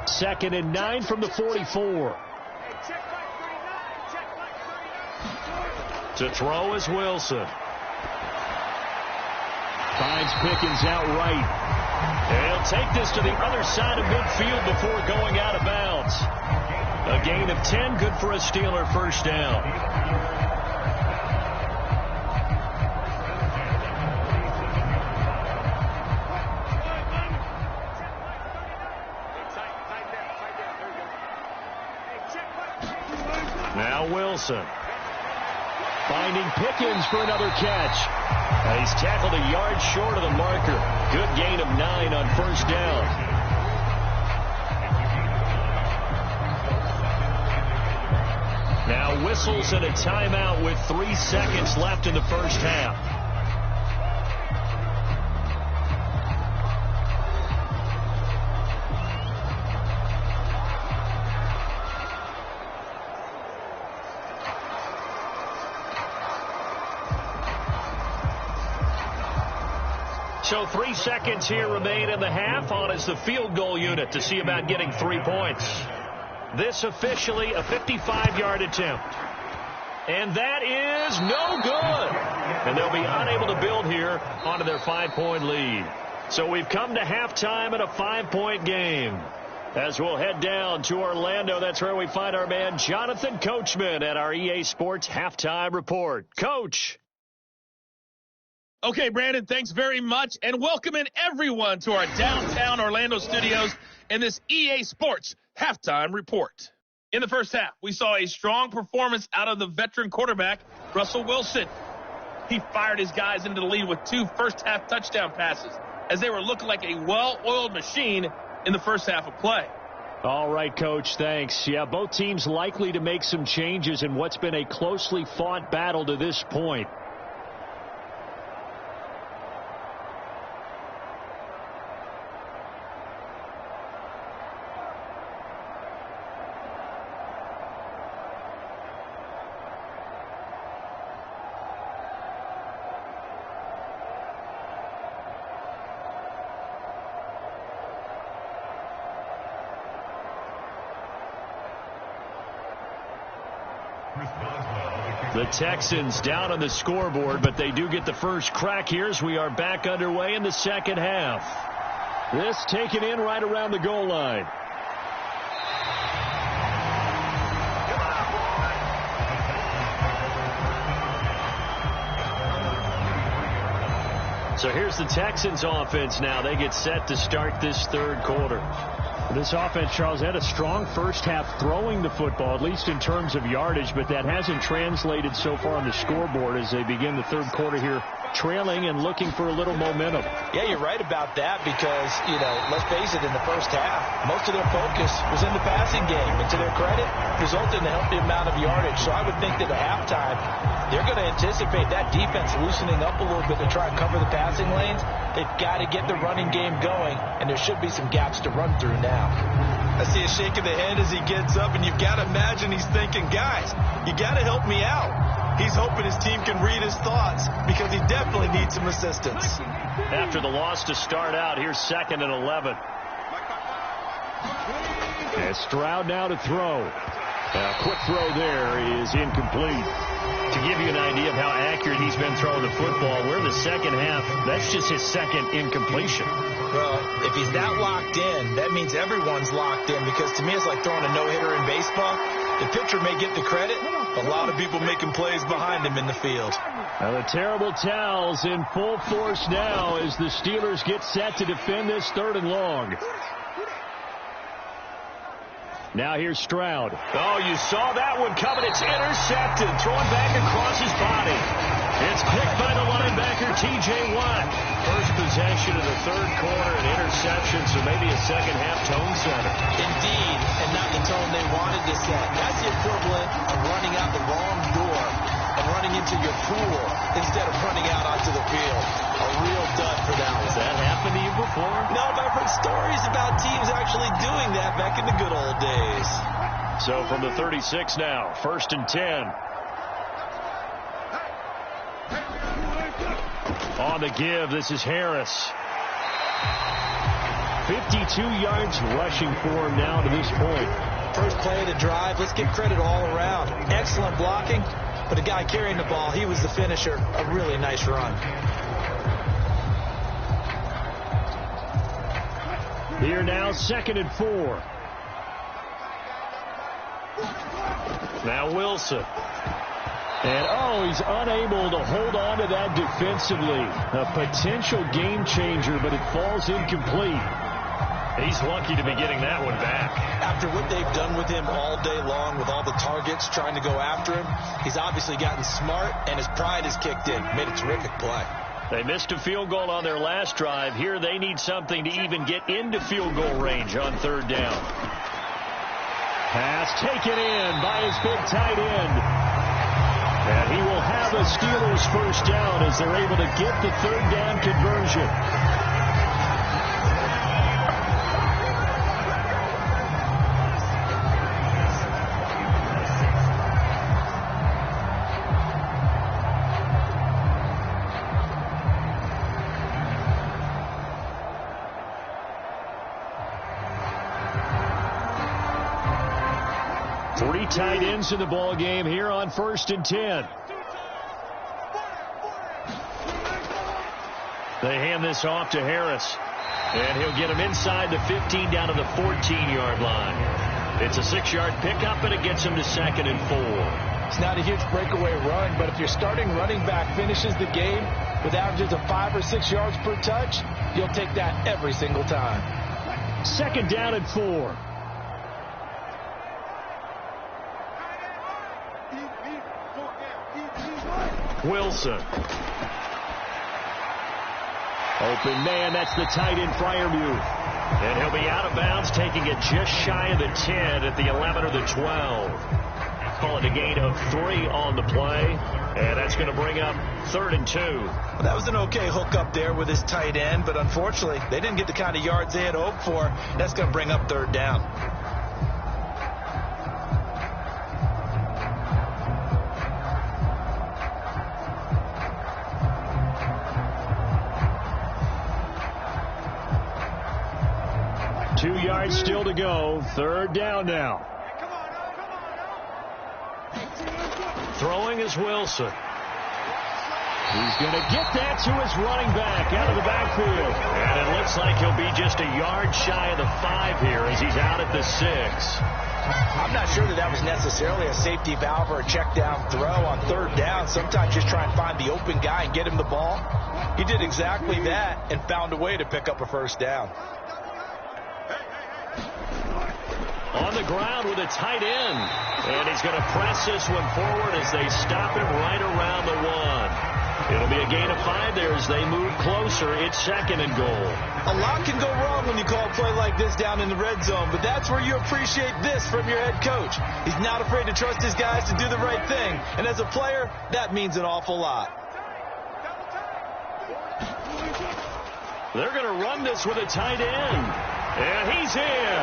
2nd and 9 from the 44. To throw is Wilson. Finds Pickens out right. He'll take this to the other side of midfield before going out of bounds. A gain of 10, good for a Steeler first down. Wilson. Finding Pickens for another catch. And he's tackled a yard short of the marker. Good gain of 9 on first down. Now whistles and a timeout with 3 seconds left in the first half. So 3 seconds here remain in the half. On is the field goal unit to see about getting 3 points. This officially a 55-yard attempt. And that is no good. And they'll be unable to build here onto their 5-point lead. So we've come to halftime in a 5-point game. As we'll head down to Orlando, that's where we find our man Jonathan Coachman at our EA Sports Halftime Report. Coach. Okay, Brandon, thanks very much, and welcome in everyone to our downtown Orlando studios in this EA Sports Halftime Report. In the first half, we saw a strong performance out of the veteran quarterback, Russell Wilson. He fired his guys into the lead with 2 first-half touchdown passes as they were looking like a well-oiled machine in the first half of play. All right, Coach, thanks. Yeah, both teams likely to make some changes in what's been a closely fought battle to this point. The Texans down on the scoreboard, but they do get the first crack here as we are back underway in the second half. This taken in right around the goal line. So here's the Texans offense now. They get set to start this third quarter. This offense, Charles, had a strong first half throwing the football, at least in terms of yardage, but that hasn't translated so far on the scoreboard as they begin the third quarter here, trailing and looking for a little momentum. Yeah, you're right about that because, let's face it, in the first half, most of their focus was in the passing game. And to their credit, resulted in a healthy amount of yardage. So I would think that at halftime, they're going to anticipate that defense loosening up a little bit to try and cover the passing lanes. They've got to get the running game going, and there should be some gaps to run through now. I see a shake of the head as he gets up, and you've got to imagine he's thinking, guys, you got to help me out. He's hoping his team can read his thoughts because he definitely needs some assistance. After the loss to start out, here's 2nd and 11. And Stroud now to throw. A quick throw there is incomplete. To give you an idea of how accurate he's been throwing the football, we're in the second half. That's just his second incompletion. Well, if he's that locked in, that means everyone's locked in because to me it's like throwing a no-hitter in baseball. The pitcher may get the credit, but a lot of people making plays behind him in the field. Now the terrible towels in full force now as the Steelers get set to defend this 3rd and long. Now here's Stroud. Oh, you saw that one coming. It's intercepted. Throwing back across his body. It's picked by the linebacker, T.J. Watt. First possession of the third quarter, an interception, so maybe a second-half tone setter. Indeed, and not the tone they wanted to set. That's the equivalent of running out the wrong door and running into your pool instead of running out onto the field. A real dud for that one. Has that happened to you before? No, but I've heard stories about teams actually doing that back in the good old days. So from the 36 now, 1st and 10. On the give, this is Harris. 52 yards rushing for him now to this point. First play of the drive, let's give credit all around. Excellent blocking, but the guy carrying the ball, he was the finisher. A really nice run. Here now, 2nd and 4. Now Wilson. And, he's unable to hold on to that defensively. A potential game changer, but it falls incomplete. He's lucky to be getting that one back. After what they've done with him all day long with all the targets trying to go after him, he's obviously gotten smart, and his pride has kicked in. Made a terrific play. They missed a field goal on their last drive. Here they need something to even get into field goal range on third down. Pass taken in by his big tight end. And he will have a Steelers first down as they're able to get the third down conversion. Three tight ends in the ball game here on 1st and 10. They hand this off to Harris, and he'll get him inside the 15 down to the 14-yard line. It's a 6-yard pickup, and it gets him to 2nd and 4. It's not a huge breakaway run, but if your starting running back finishes the game with averages of 5 or 6 yards per touch, you'll take that every single time. 2nd down and 4. Wilson. Open man, that's the tight end Freiermuth. And he'll be out of bounds, taking it just shy of the 10 at the 11 or the 12. Call it a gain of 3 on the play. And that's going to bring up 3rd and 2. Well, that was an okay hook up there with his tight end, but unfortunately, they didn't get the kind of yards they had hoped for. That's going to bring up 3rd down. Still to go. 3rd down now. Throwing is Wilson. He's going to get that to his running back out of the backfield. And it looks like he'll be just a yard shy of the 5 here as he's out at the 6. I'm not sure that was necessarily a safety valve or a check down throw on 3rd down. Sometimes just try and find the open guy and get him the ball. He did exactly that and found a way to pick up a 1st down. On the ground with a tight end. And he's going to press this one forward as they stop him right around the 1. It'll be a gain of 5 there as they move closer. It's 2nd and goal. A lot can go wrong when you call a play like this down in the red zone, but that's where you appreciate this from your head coach. He's not afraid to trust his guys to do the right thing. And as a player, that means an awful lot. They're going to run this with a tight end. And he's in.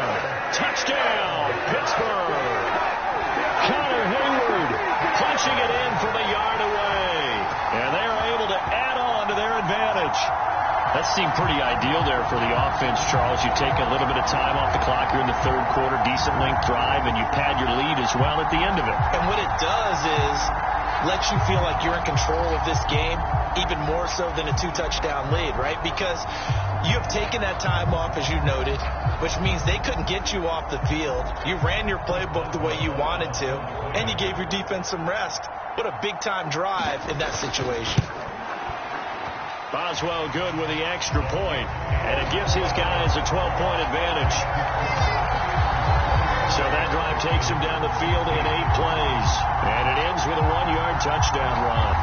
Touchdown, Pittsburgh. Connor Hayward punching it in from a yard away. And they are able to add on to their advantage. That seemed pretty ideal there for the offense, Charles. You take a little bit of time off the clock. You're in the 3rd quarter, decent length drive, and you pad your lead as well at the end of it. And what it does is lets you feel like you're in control of this game, even more so than a 2-touchdown lead, right? Because you have taken that time off, as you noted, which means they couldn't get you off the field. You ran your playbook the way you wanted to, and you gave your defense some rest. What a big-time drive in that situation. Boswell good with the extra point, and it gives his guys a 12-point advantage. So that drive takes him down the field in 8 plays, and it ends with a 1-yard touchdown run.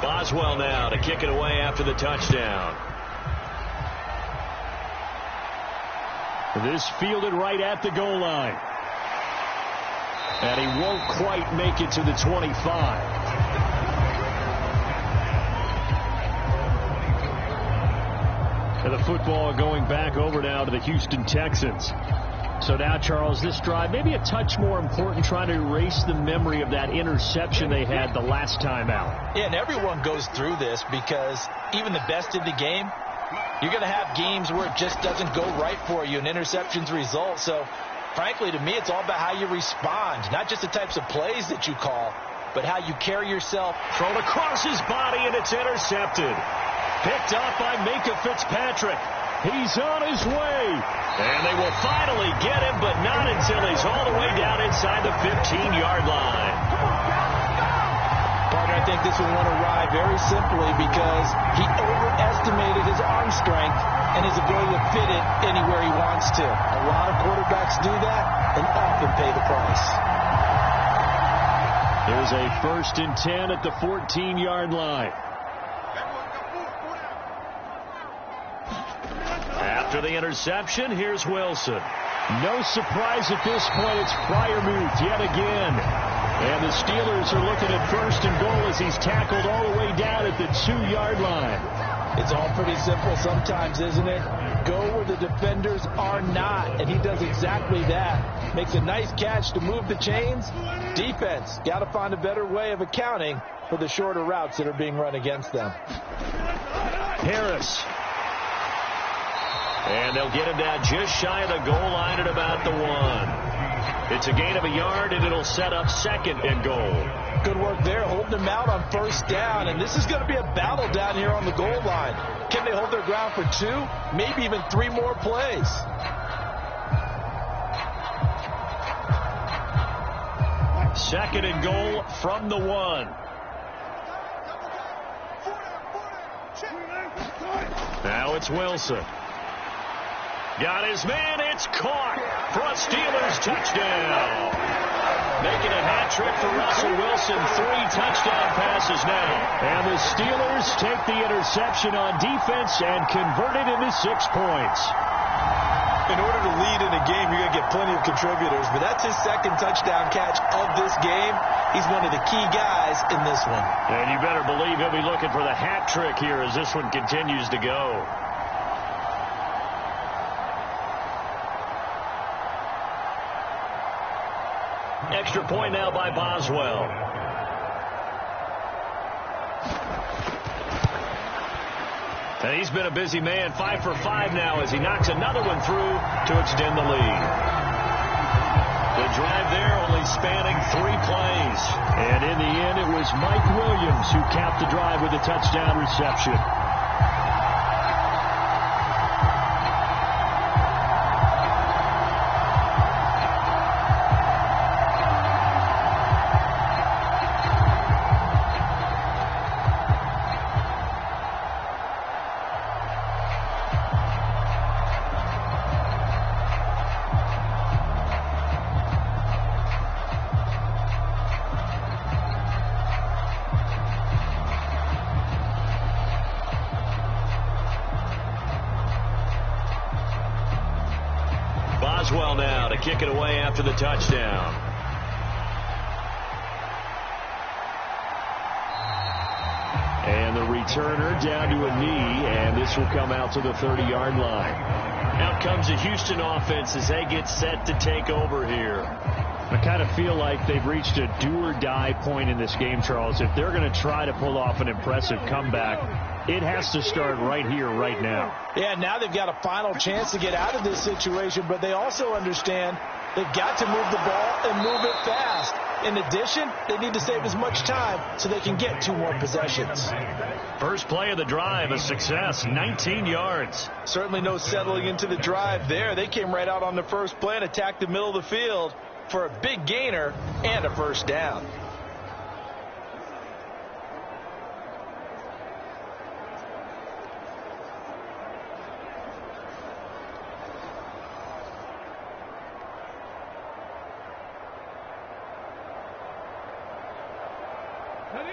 Boswell now to kick it away after the touchdown. This fielded right at the goal line. And he won't quite make it to the 25. And the football going back over now to the Houston Texans. So now, Charles, this drive maybe a touch more important, trying to erase the memory of that interception they had the last time out. Yeah, and everyone goes through this because even the best in the game, you're going to have games where it just doesn't go right for you and interceptions result. So Frankly, to me, it's all about how you respond, not just the types of plays that you call, but how you carry yourself. Thrown across his body, and it's intercepted. Picked up by Minka Fitzpatrick. He's on his way. And they will finally get him, but not until he's all the way down inside the 15-yard line. Partner, I think this one went awry very simply because he overestimated his arm strength and his ability to fit it anywhere he wants to. A lot of quarterbacks do that and often pay the price. There's a 1st and 10 at the 14-yard line. After the interception, here's Wilson. No surprise at this point. It's Freiermuth yet again. And the Steelers are looking at 1st and goal as he's tackled all the way down at the 2-yard line. It's all pretty simple sometimes, isn't it? Go where the defenders are not, and he does exactly that. Makes a nice catch to move the chains. Defense, got to find a better way of accounting for the shorter routes that are being run against them. Harris. And they'll get him down just shy of the goal line at about the 1. It's a gain of a yard, and it'll set up 2nd and goal. Good work there, holding them out on 1st down. And this is going to be a battle down here on the goal line. Can they hold their ground for 2, maybe even 3 more plays? Second and goal from the 1. Now it's Wilson. Got his man. It's caught for a Steelers touchdown. Making a hat trick for Russell Wilson. 3 touchdown passes now. And the Steelers take the interception on defense and convert it into 6 points. In order to lead in a game, you're going to get plenty of contributors, but that's his 2nd touchdown catch of this game. He's one of the key guys in this one. And you better believe he'll be looking for the hat trick here as this one continues to go. Extra point now by Boswell. And he's been a busy man, 5 for 5 now as he knocks another one through to extend the lead. The drive there only spanning 3 plays. And in the end, it was Mike Williams who capped the drive with a touchdown reception. Boswell now to kick it away after the touchdown. And the returner down to a knee, and this will come out to the 30-yard line. Out comes the Houston offense as they get set to take over here. I kind of feel like they've reached a do-or-die point in this game, Charles. If they're going to try to pull off an impressive comeback, it has to start right here, right now. Yeah, now they've got a final chance to get out of this situation, but they also understand they've got to move the ball and move it fast. In addition, they need to save as much time so they can get 2 more possessions. First play of the drive, a success, 19 yards. Certainly no settling into the drive there. They came right out on the first play and attacked the middle of the field for a big gainer and a 1st down.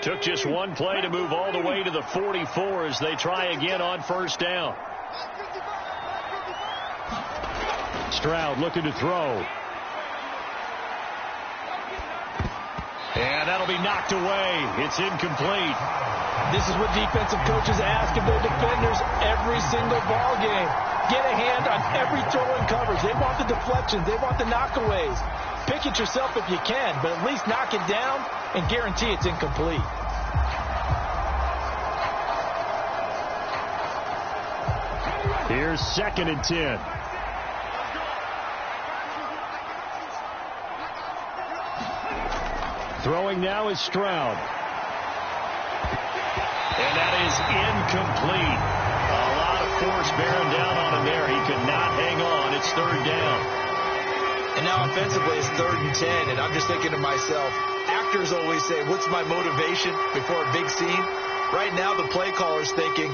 Took just 1 play to move all the way to the 44 as they try again on 1st down. Stroud looking to throw. And that'll be knocked away. It's incomplete. This is what defensive coaches ask of their defenders every single ball game. Get a hand on every throw and coverage. They want the deflections. They want the knockaways. Pick it yourself if you can, but at least knock it down and guarantee it's incomplete. Here's 2nd and 10. Throwing now is Stroud. And that is incomplete. A lot of force bearing down on him there. He could not hang on. It's third down. And now offensively it's 3rd and 10. And I'm just thinking to myself, actors always say, what's my motivation before a big scene? Right now the play caller's thinking,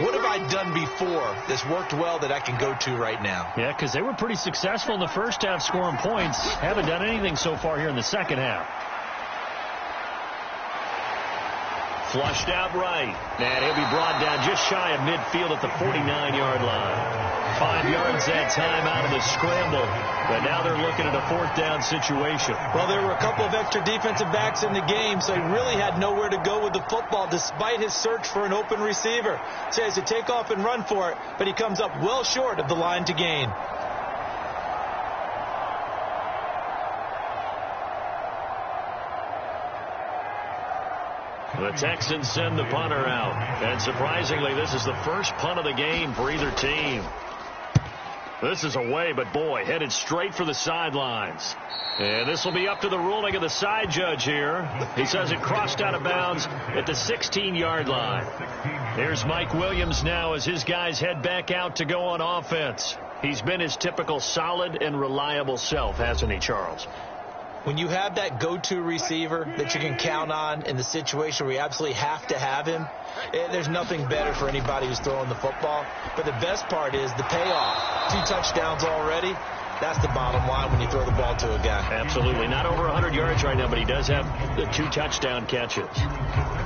what have I done before that's worked well that I can go to right now? Yeah, because they were pretty successful in the first half scoring points. Haven't done anything so far here in the second half. Flushed out right. And he'll be brought down just shy of midfield at the 49-yard line. 5 yards that time out of the scramble. But now they're looking at a 4th down situation. Well, there were a couple of extra defensive backs in the game, so he really had nowhere to go with the football despite his search for an open receiver. So he has to take off and run for it, but he comes up well short of the line to gain. The Texans send the punter out. And surprisingly, this is the first punt of the game for either team. This is away, but boy, headed straight for the sidelines. And this will be up to the ruling of the side judge here. He says it crossed out of bounds at the 16-yard line. Here's Mike Williams now as his guys head back out to go on offense. He's been his typical solid and reliable self, hasn't he, Charles? When you have that go-to receiver that you can count on in the situation where you absolutely have to have him, there's nothing better for anybody who's throwing the football. But the best part is the payoff. 2 touchdowns already. That's the bottom line when you throw the ball to a guy. Absolutely. Not over 100 yards right now, but he does have the 2 touchdown catches.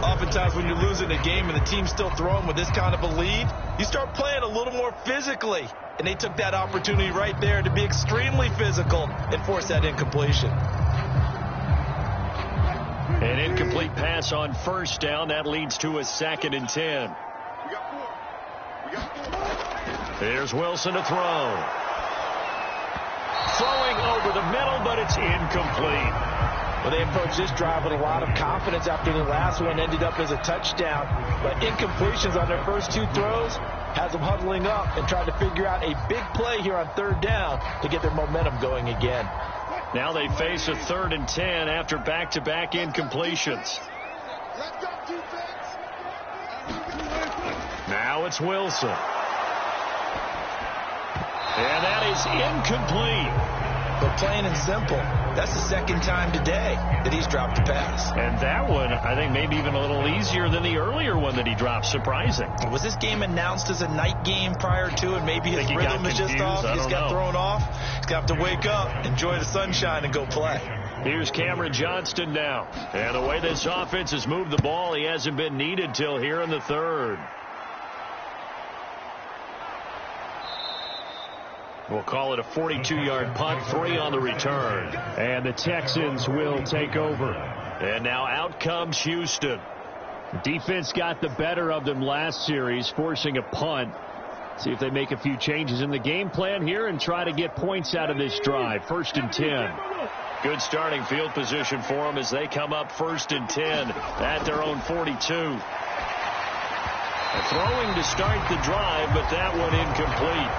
Oftentimes when you're losing a game and the team's still throwing with this kind of a lead, you start playing a little more physically. And they took that opportunity right there to be extremely physical and force that incompletion. An incomplete pass on 1st down. That leads to a 2nd and 10. Here's Wilson to throw. Throwing over the middle, but it's incomplete. Well, they approached this drive with a lot of confidence after the last one ended up as a touchdown. But incompletions on their first 2 throws has them huddling up and trying to figure out a big play here on 3rd down to get their momentum going again. Now they face a 3rd and 10 after back-to-back incompletions. Now it's Wilson. And that is incomplete. But plain and simple, that's the 2nd time today that he's dropped a pass. And that one, I think, maybe even a little easier than the earlier one that he dropped. Surprising. Was this game announced as a night game prior to, and maybe his rhythm is just off? He just got thrown off. He's got to wake up, enjoy the sunshine, and go play. Here's Cameron Johnston now. And the way this offense has moved the ball, he hasn't been needed till here in the 3rd. We'll call it a 42-yard punt, 3 on the return. And the Texans will take over. And now out comes Houston. Defense got the better of them last series, forcing a punt. See if they make a few changes in the game plan here and try to get points out of this drive. 1st and 10. Good starting field position for them as they come up 1st and 10 at their own 42. Throwing to start the drive, but that one incomplete.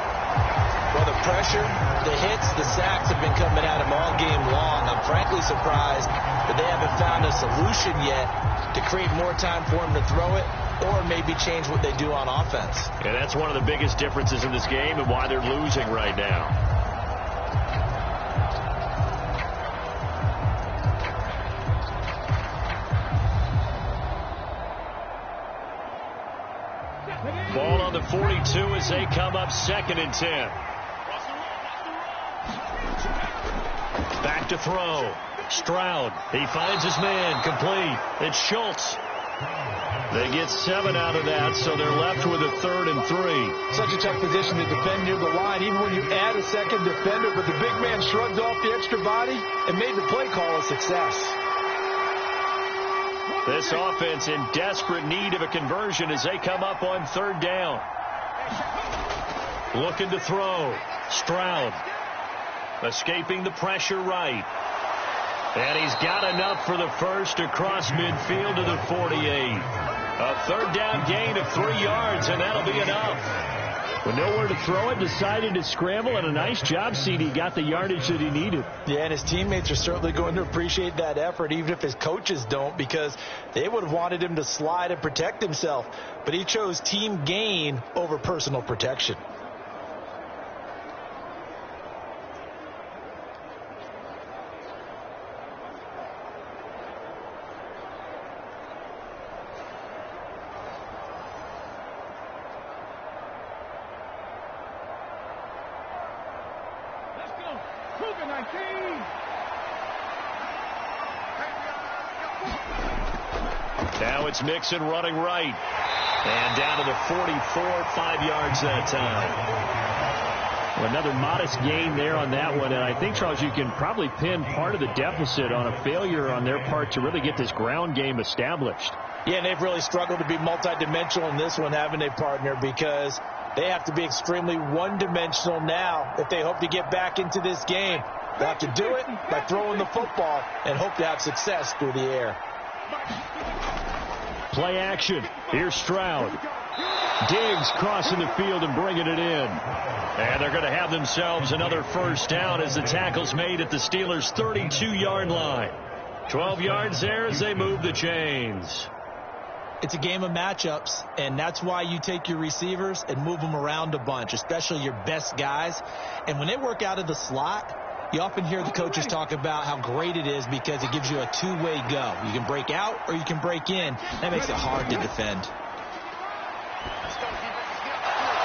Well, the pressure, the hits, the sacks have been coming at him all game long. I'm frankly surprised that they haven't found a solution yet to create more time for him to throw it or maybe change what they do on offense. And that's one of the biggest differences in this game and why they're losing right now. Ball on the 42 as they come up 2nd and 10. Back to throw. Stroud. He finds his man. Complete. It's Schultz. They get 7 out of that, so they're left with a 3rd and 3. Such a tough position to defend near the line, even when you add a 2nd defender, but the big man shrugged off the extra body and made the play call a success. This offense in desperate need of a conversion as they come up on 3rd down. Looking to throw. Stroud. Escaping the pressure right. And he's got enough for the first across midfield to the 48. A 3rd down gain of 3 yards, and that'll be enough. With nowhere to throw it, decided to scramble, and a nice job, CD. Got the yardage that he needed. Yeah, and his teammates are certainly going to appreciate that effort, even if his coaches don't, because they would have wanted him to slide and protect himself. But he chose team gain over personal protection. Now it's Mixon running right. And down to the 44, 5 yards that time. Well, another modest gain there on that one. And I think, Charles, you can probably pin part of the deficit on a failure on their part to really get this ground game established. Yeah, and they've really struggled to be multidimensional in this one, haven't they, partner? Because they have to be extremely one-dimensional now if they hope to get back into this game. They have to do it by throwing the football and hope to have success through the air. Play action. Here's Stroud. Diggs crossing the field and bringing it in. And they're going to have themselves another first down as the tackle's made at the Steelers' 32-yard line. 12 yards there as they move the chains. It's a game of matchups, and that's why you take your receivers and move them around a bunch, especially your best guys. And when they work out of the slot, you often hear the coaches talk about how great it is because it gives you a two-way go. You can break out or you can break in. That makes it hard to defend.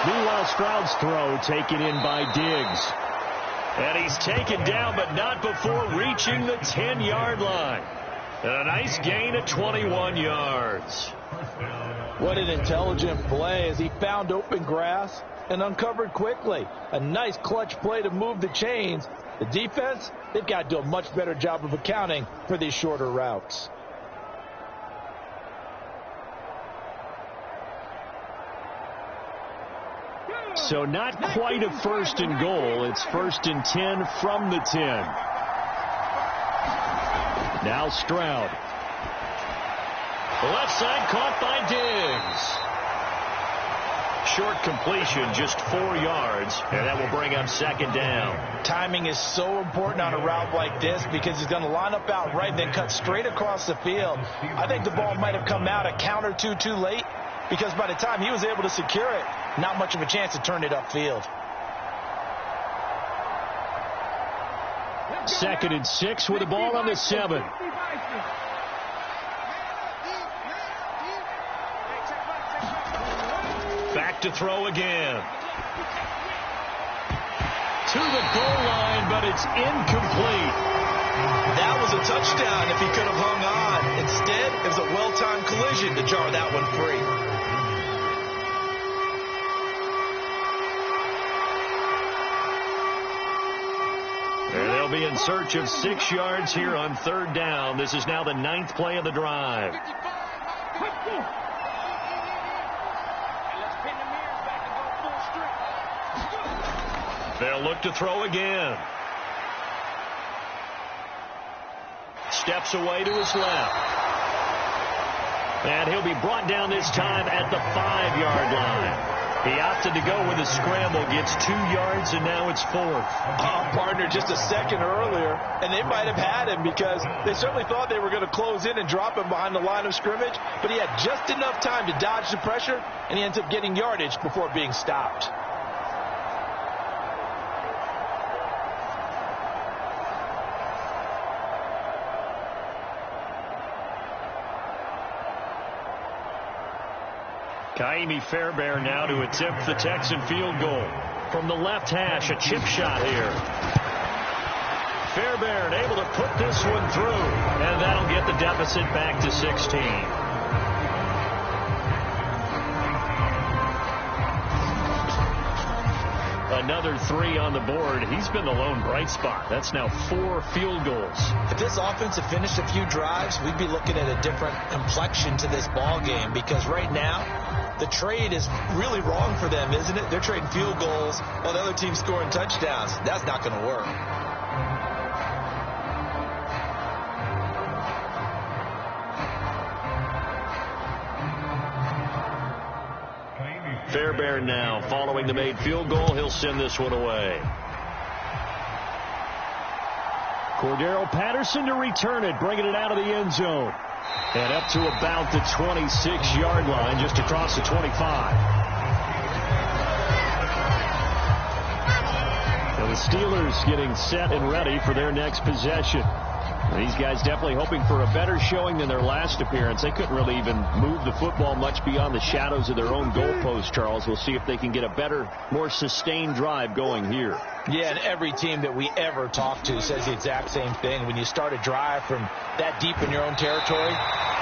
Meanwhile, Stroud's throw taken in by Diggs. And he's taken down, but not before reaching the 10-yard line. And a nice gain of 21 yards. What an intelligent play as he found open grass and uncovered quickly. A nice clutch play to move the chains. The defense, they've got to do a much better job of accounting for these shorter routes. So not quite a first and goal. It's first and 10 from the 10. Now Stroud. Left side caught by Diggs. Short completion, just 4 yards, and that will bring up second down. Timing is so important on a route like this because he's going to line up out right and then cut straight across the field. I think the ball might have come out a count or two too late because by the time he was able to secure it, not much of a chance to turn it upfield. 2nd and 6 with the ball on the 7. Back to throw again. To the goal line, but it's incomplete. That was a touchdown if he could have hung on. Instead, it was a well-timed collision to jar that one free. And they'll be in search of 6 yards here on 3rd down. This is now the 9th play of the drive. They'll look to throw again. Steps away to his left. And he'll be brought down this time at the 5-yard line. He opted to go with a scramble, gets 2 yards, and now it's 4th. Oh, partner, just a second earlier, and they might have had him because they certainly thought they were going to close in and drop him behind the line of scrimmage, but he had just enough time to dodge the pressure, and he ends up getting yardage before being stopped. Kaimi Fairbairn now to attempt the Texan field goal. From the left hash, a chip shot here. Fairbairn able to put this one through, and that'll get the deficit back to 16. Another 3 on the board. He's been the lone bright spot. That's now 4 field goals. If this offense had finished a few drives, we'd be looking at a different complexion to this ball game because right now, the trade is really wrong for them, isn't it? They're trading field goals while the other team's scoring touchdowns. That's not going to work. Fairbairn now following the made field goal. He'll send this one away. Cordero Patterson to return it, bringing it out of the end zone. And up to about the 26-yard line, just across the 25. And the Steelers getting set and ready for their next possession. And these guys definitely hoping for a better showing than their last appearance. They couldn't really even move the football much beyond the shadows of their own goalpost, Charles. We'll see if they can get a better, more sustained drive going here. Yeah, and every team that we ever talk to says the exact same thing. When you start a drive from that deep in your own territory,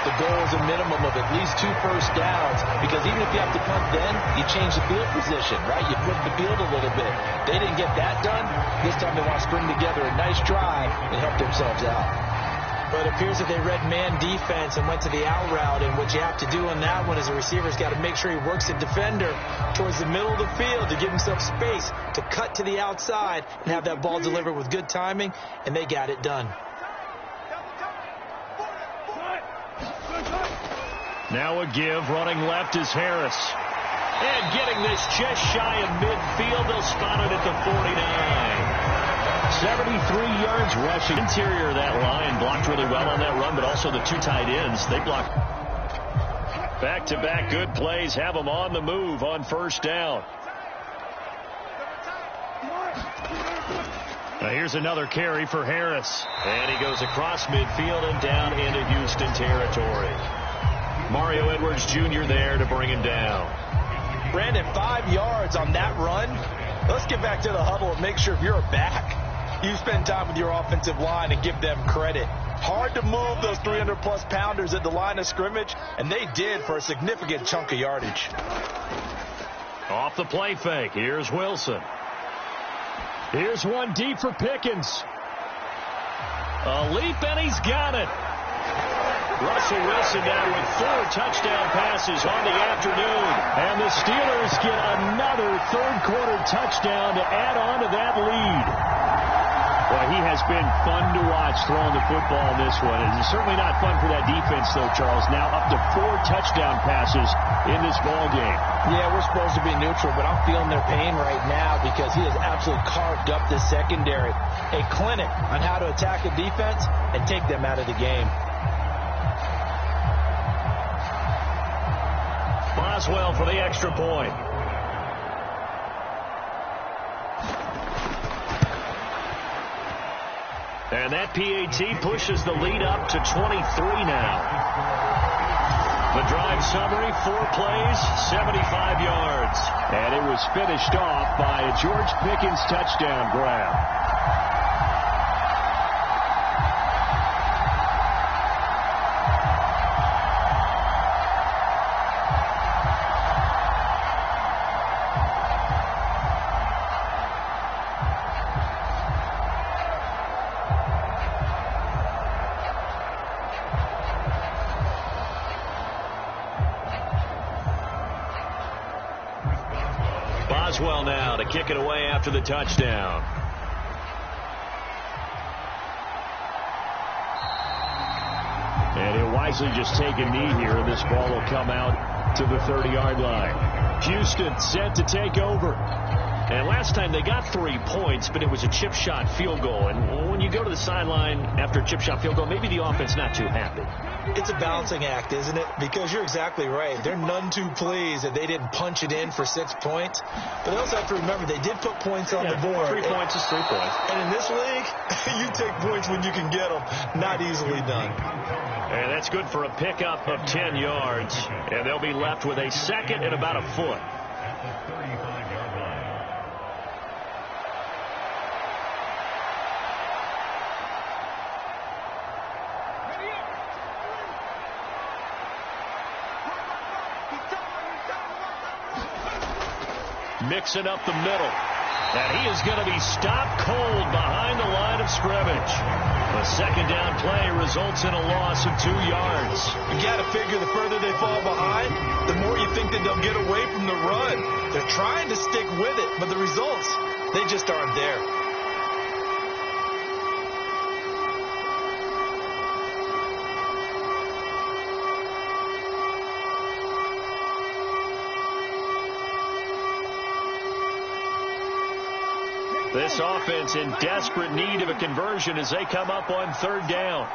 the goal is a minimum of at least 2 first downs, because even if you have to punt then, you change the field position, right? You flip the field a little bit. They didn't get that done. This time they want to string together a nice drive and help themselves out. But it appears that they read man defense and went to the out route, and what you have to do on that one is the receiver's got to make sure he works the defender towards the middle of the field to give himself space to cut to the outside and have that ball delivered with good timing, and they got it done. Now a give, running left is Harris. And getting this just shy of midfield, they'll spot it at the 49. 73 yards rushing. Interior of that line blocked really well on that run, but also the 2 tight ends. They blocked. Back-to-back good plays have them on the move on first down. Now here's another carry for Harris. And he goes across midfield and down into Houston territory. Mario Edwards Jr. there to bring him down. Brandon, 5 yards on that run. Let's get back to the huddle and make sure if you're a back, you spend time with your offensive line and give them credit. Hard to move those 300-plus pounders at the line of scrimmage, and they did for a significant chunk of yardage. Off the play fake, here's Wilson. Here's one deep for Pickens. A leap, and he's got it. Russell Wilson now with 4 touchdown passes on the afternoon. And the Steelers get another third-quarter touchdown to add on to that lead. Well, he has been fun to watch throwing the football in this one. It's certainly not fun for that defense, though, Charles. Now up to 4 touchdown passes in this ball game. Yeah, we're supposed to be neutral, but I'm feeling their pain right now because he has absolutely carved up this secondary. A clinic on how to attack a defense and take them out of the game. Boswell for the extra point. And that PAT pushes the lead up to 23 now. The drive summary, 4 plays, 75 yards. And it was finished off by a George Pickens touchdown grab. Boswell now to kick it away after the touchdown. And he'll wisely just take a knee here, and this ball will come out to the 30-yard line. Houston set to take over. And last time they got 3 points, but it was a chip shot field goal. And when you go to the sideline after a chip shot field goal, maybe the offense not too happy. It's a balancing act, isn't it? Because you're exactly right. They're none too pleased that they didn't punch it in for 6 points. But they also have to remember they did put points on the board. 3 points is 3 points. And in this league, you take points when you can get them. Not easily done. And that's good for a pickup of 10 yards. And they'll be left with a second and about a foot. At the 35-yard line. Mixing up the middle. And he is going to be stopped cold behind the line of scrimmage. The second down play results in a loss of 2 yards. You got to figure the further they fall behind, the more you think that they'll get away from the run. They're trying to stick with it, but the results, they just aren't there. This offense in desperate need of a conversion as they come up on third down.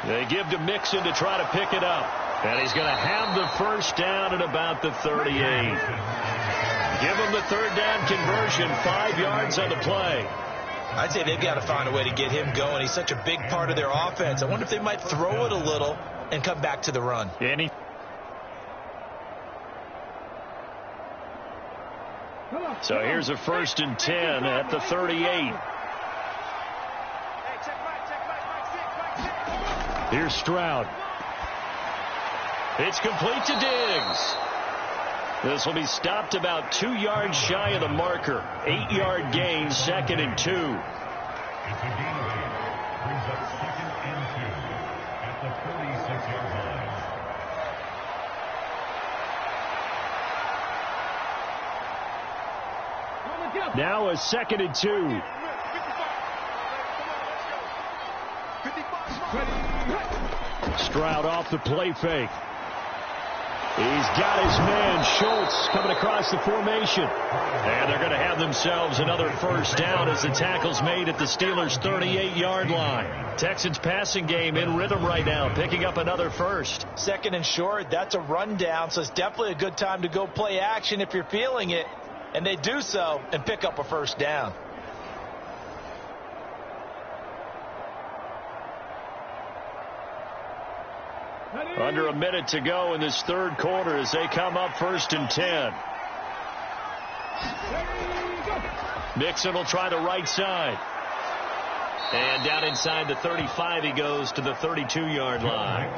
They give to Mixon to try to pick it up. And he's going to have the first down at about the 38. Give him the third down conversion, 5 yards on the play. I'd say they've got to find a way to get him going. He's such a big part of their offense. I wonder if they might throw it a little and come back to the run. So here's a 1st and 10 at the 38. Here's Stroud. It's complete to Diggs. This will be stopped about 2 yards shy of the marker. 8-yard gain, 2nd and 2. It's a gainaway. Brings up 2nd and 2 at the 46-yard line. Now a 2nd and 2. Stroud off the play fake. He's got his man, Schultz, coming across the formation. And they're going to have themselves another first down as the tackle's made at the Steelers' 38-yard line. Texans passing game in rhythm right now, picking up another first. 2nd and short, that's a rundown, so it's definitely a good time to go play action if you're feeling it. And they do so and pick up a first down. Under a minute to go in this third quarter as they come up 1st and 10. Mixon will try the right side. And down inside the 35 he goes to the 32-yard line.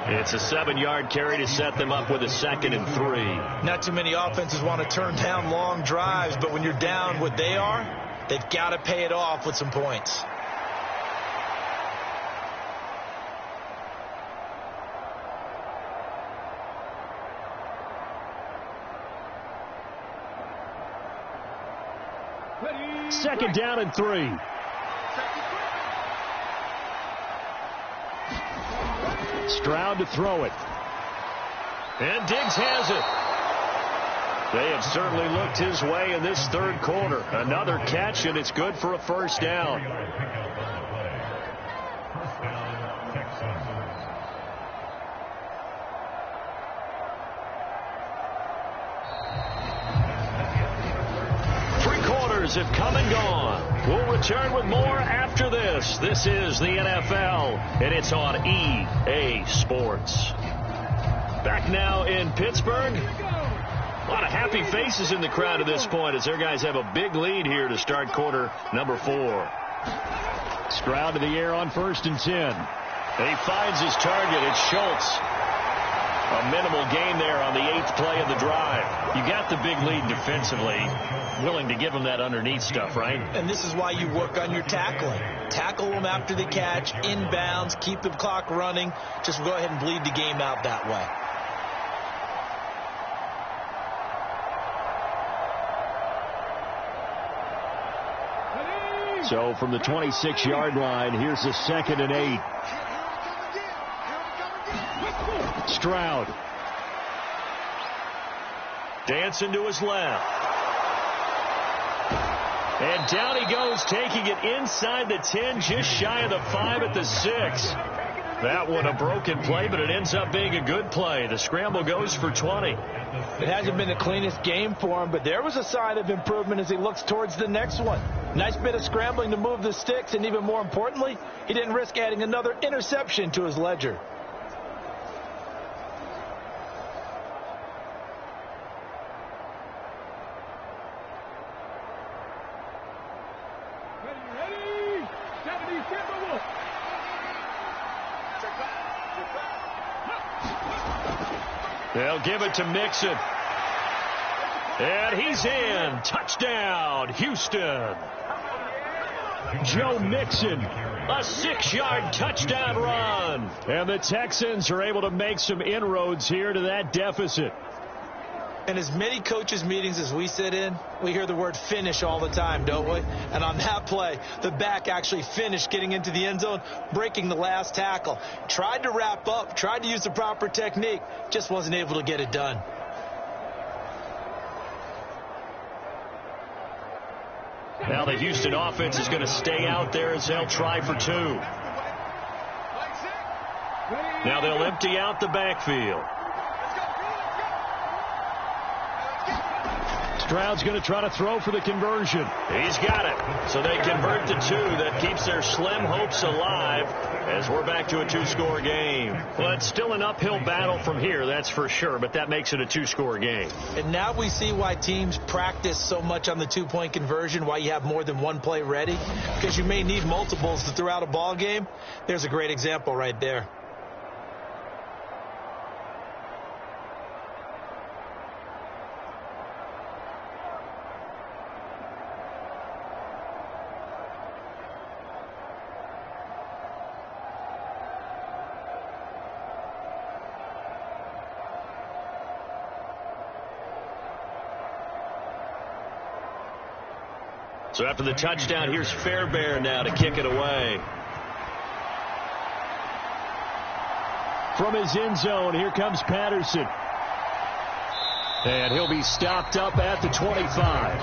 It's a 7-yard carry to set them up with a 2nd and 3. Not too many offenses want to turn down long drives, but when you're down what they are, they've got to pay it off with some points. Second down and 3. Stroud to throw it. And Diggs has it. They have certainly looked his way in this third quarter. Another catch, and it's good for a first down. First down, Texans. Have come and gone. We'll return with more after this. This is the NFL, and it's on EA Sports. Back now in Pittsburgh. A lot of happy faces in the crowd at this point as their guys have a big lead here to start quarter number 4. Stroud to the air on 1st and 10. He finds his target. It's Schultz. A minimal gain there on the 8th play of the drive. You got the big lead defensively. Willing to give them that underneath stuff, right? And this is why you work on your tackling. Tackle them after the catch, inbounds, keep the clock running. Just go ahead and bleed the game out that way. So from the 26-yard line, here's the 2nd and 8. Stroud. Dancing to his left. And down he goes, taking it inside the 10, just shy of the 5 at the 6. That one a broken play, but it ends up being a good play. The scramble goes for 20. It hasn't been the cleanest game for him, but there was a sign of improvement as he looks towards the next one. Nice bit of scrambling to move the sticks, and even more importantly, he didn't risk adding another interception to his ledger. They'll give it to Mixon. And he's in. Touchdown, Houston. Joe Mixon, a 6-yard touchdown run. And the Texans are able to make some inroads here to that deficit. In as many coaches' meetings as we sit in, we hear the word finish all the time, don't we? And on that play, the back actually finished getting into the end zone, breaking the last tackle. Tried to wrap up, tried to use the proper technique, just wasn't able to get it done. Now the Houston offense is going to stay out there as they'll try for 2. Now they'll empty out the backfield. Stroud's going to try to throw for the conversion. He's got it. So they convert to 2. That keeps their slim hopes alive as we're back to a 2-score game. Well, it's still an uphill battle from here, that's for sure, but that makes it a 2-score game. And now we see why teams practice so much on the 2-point conversion, why you have more than one play ready, because you may need multiples to throw out a ball game. There's a great example right there. So after the touchdown, here's Fairbairn now to kick it away. From his end zone, here comes Patterson. And he'll be stopped up at the 25.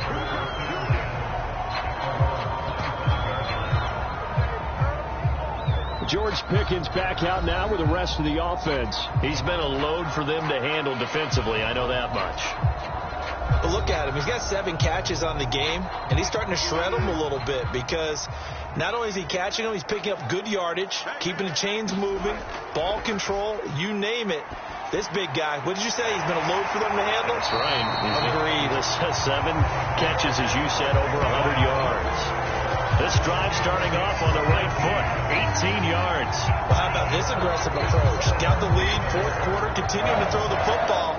George Pickens back out now with the rest of the offense. He's been a load for them to handle defensively, I know that much. But look at him. He's got 7 catches on the game, and he's starting to shred them a little bit because not only is he catching them, he's picking up good yardage, keeping the chains moving, ball control, you name it. This big guy, what did you say? He's been a load for them to handle? That's right. Agreed. 7 catches, as you said, over 100 yards. This drive starting off on the right foot, 18 yards. Well, how about this aggressive approach? Got the lead, 4th quarter, continuing to throw the football.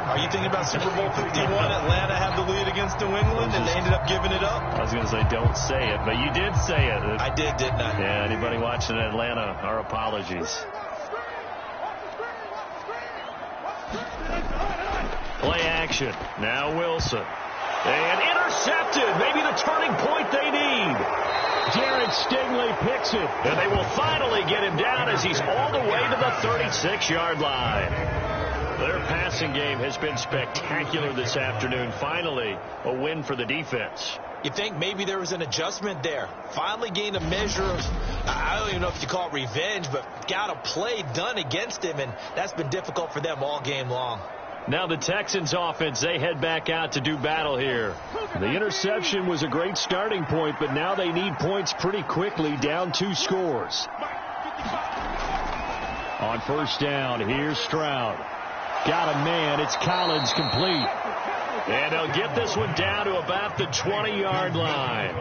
Are you thinking about Super Bowl 51? Atlanta had the lead against New England, and they ended up giving it up? I was going to say, don't say it, but you did say it. I did, didn't I? Yeah, anybody watching Atlanta, our apologies. Play action. Now Wilson. And intercepted. Maybe the turning point they need. Jared Stingley picks it. And they will finally get him down as he's all the way to the 36-yard line. Their passing game has been spectacular this afternoon. Finally, a win for the defense. You think maybe there was an adjustment there. Finally gained a measure of, I don't even know if you call it revenge, but got a play done against him, and that's been difficult for them all game long. Now the Texans offense, they head back out to do battle here. The interception was a great starting point, but now they need points pretty quickly, down 2 scores. On first down, here's Stroud. Got a man. It's Collins complete. And they'll get this one down to about the 20-yard line.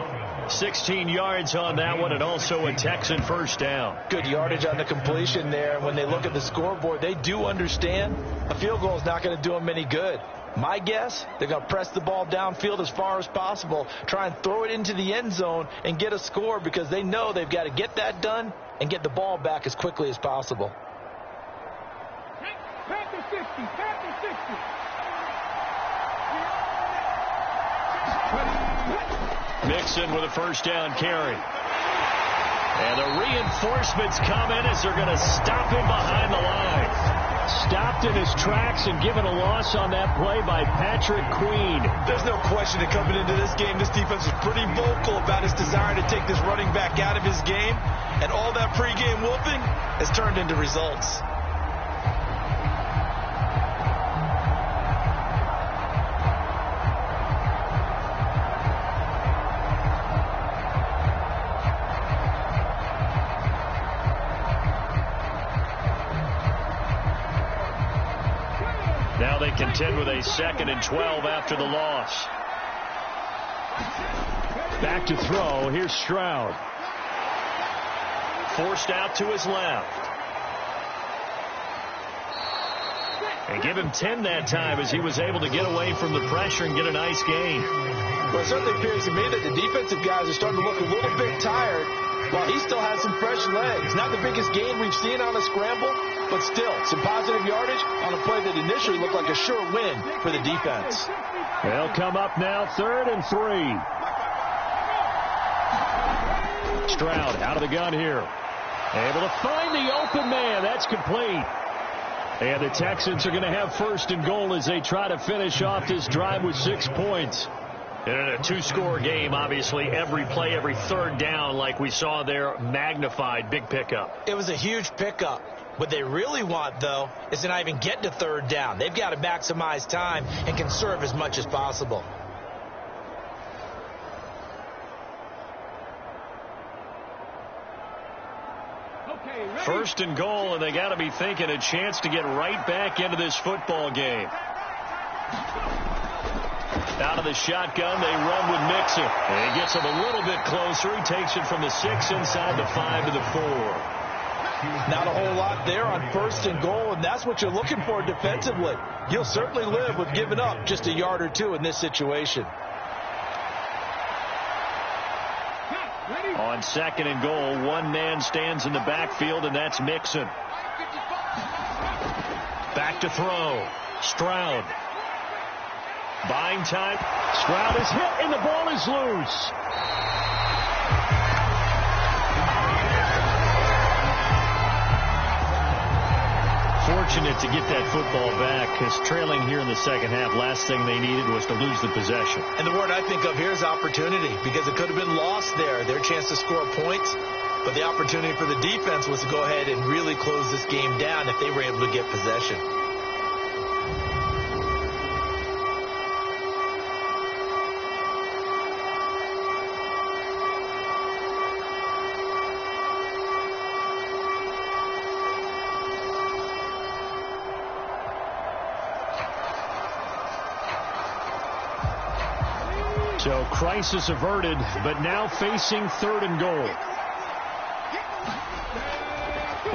16 yards on that one, and also a Texan first down. Good yardage on the completion there. When they look at the scoreboard, they do understand a field goal is not going to do them any good. My guess, they're going to press the ball downfield as far as possible, try and throw it into the end zone and get a score because they know they've got to get that done and get the ball back as quickly as possible. Panther 60, Panther 60. Mixon with a first down carry. And the reinforcements come in as they're going to stop him behind the line. Stopped in his tracks and given a loss on that play by Patrick Queen. There's no question that coming into this game, this defense is pretty vocal about its desire to take this running back out of his game. And all that pregame whooping has turned into results. Now they contend with a 2nd and 12 after the loss. Back to throw. Here's Stroud. Forced out to his left. And give him 10 that time as he was able to get away from the pressure and get a nice gain. Well, it certainly appears to me that the defensive guys are starting to look a little bit tired while he still has some fresh legs. Not the biggest gain we've seen on a scramble, but still some positive yardage on a play that initially looked like a sure win for the defense. They'll come up now 3rd and 3. Stroud out of the gun here. Able to find the open man. That's complete. And the Texans are going to have 1st and goal as they try to finish off this drive with 6 points. And in a two-score game, obviously, every play, every third down, like we saw there, magnified. Big pickup. It was a huge pickup. What they really want, though, is to not even get to third down. They've got to maximize time and conserve as much as possible. First and goal, and they got to be thinking a chance to get right back into this football game. Out of the shotgun, they run with Mixon. And he gets him a little bit closer. He takes it from the 6 inside the 5 to the 4. Not a whole lot there on first and goal, and that's what you're looking for defensively. You'll certainly live with giving up just a yard or two in this situation. On second and goal, one man stands in the backfield, and that's Mixon. Back to throw. Stroud. Buying time. Stroud is hit, and the ball is loose. Fortunate to get that football back, because trailing here in the second half, last thing they needed was to lose the possession. And the word I think of here is opportunity, because it could have been lost there, their chance to score points. But the opportunity for the defense was to go ahead and really close this game down if they were able to get possession. So crisis averted, but now facing third and goal.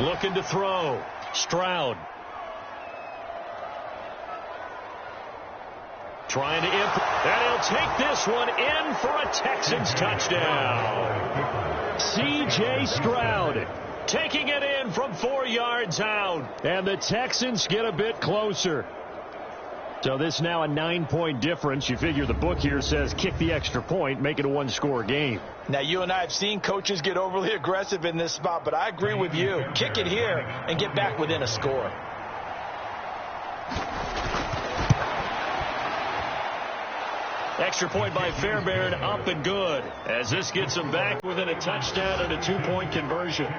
Looking to throw. Stroud. Trying to and he'll take this one in for a Texans touchdown. C.J. Stroud taking it in from 4 yards out. And the Texans get a bit closer. So this now a 9-point difference. You figure the book here says kick the extra point, make it a one-score game. Now, you and I have seen coaches get overly aggressive in this spot, but I agree with you. Kick it here and get back within a score. Extra point by Fairbairn, up and good, as this gets them back within a touchdown and a 2-point conversion.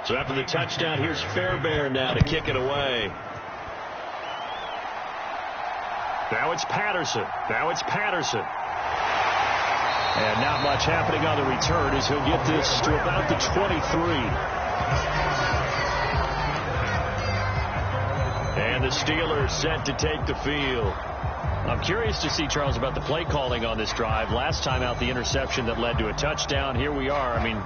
So after the touchdown, here's Fairbairn now to kick it away. Now it's Patterson. And not much happening on the return as he'll get this to about the 23. And the Steelers set to take the field. I'm curious to see, Charles, about the play calling on this drive. Last time out, the interception that led to a touchdown. Here we are. I mean,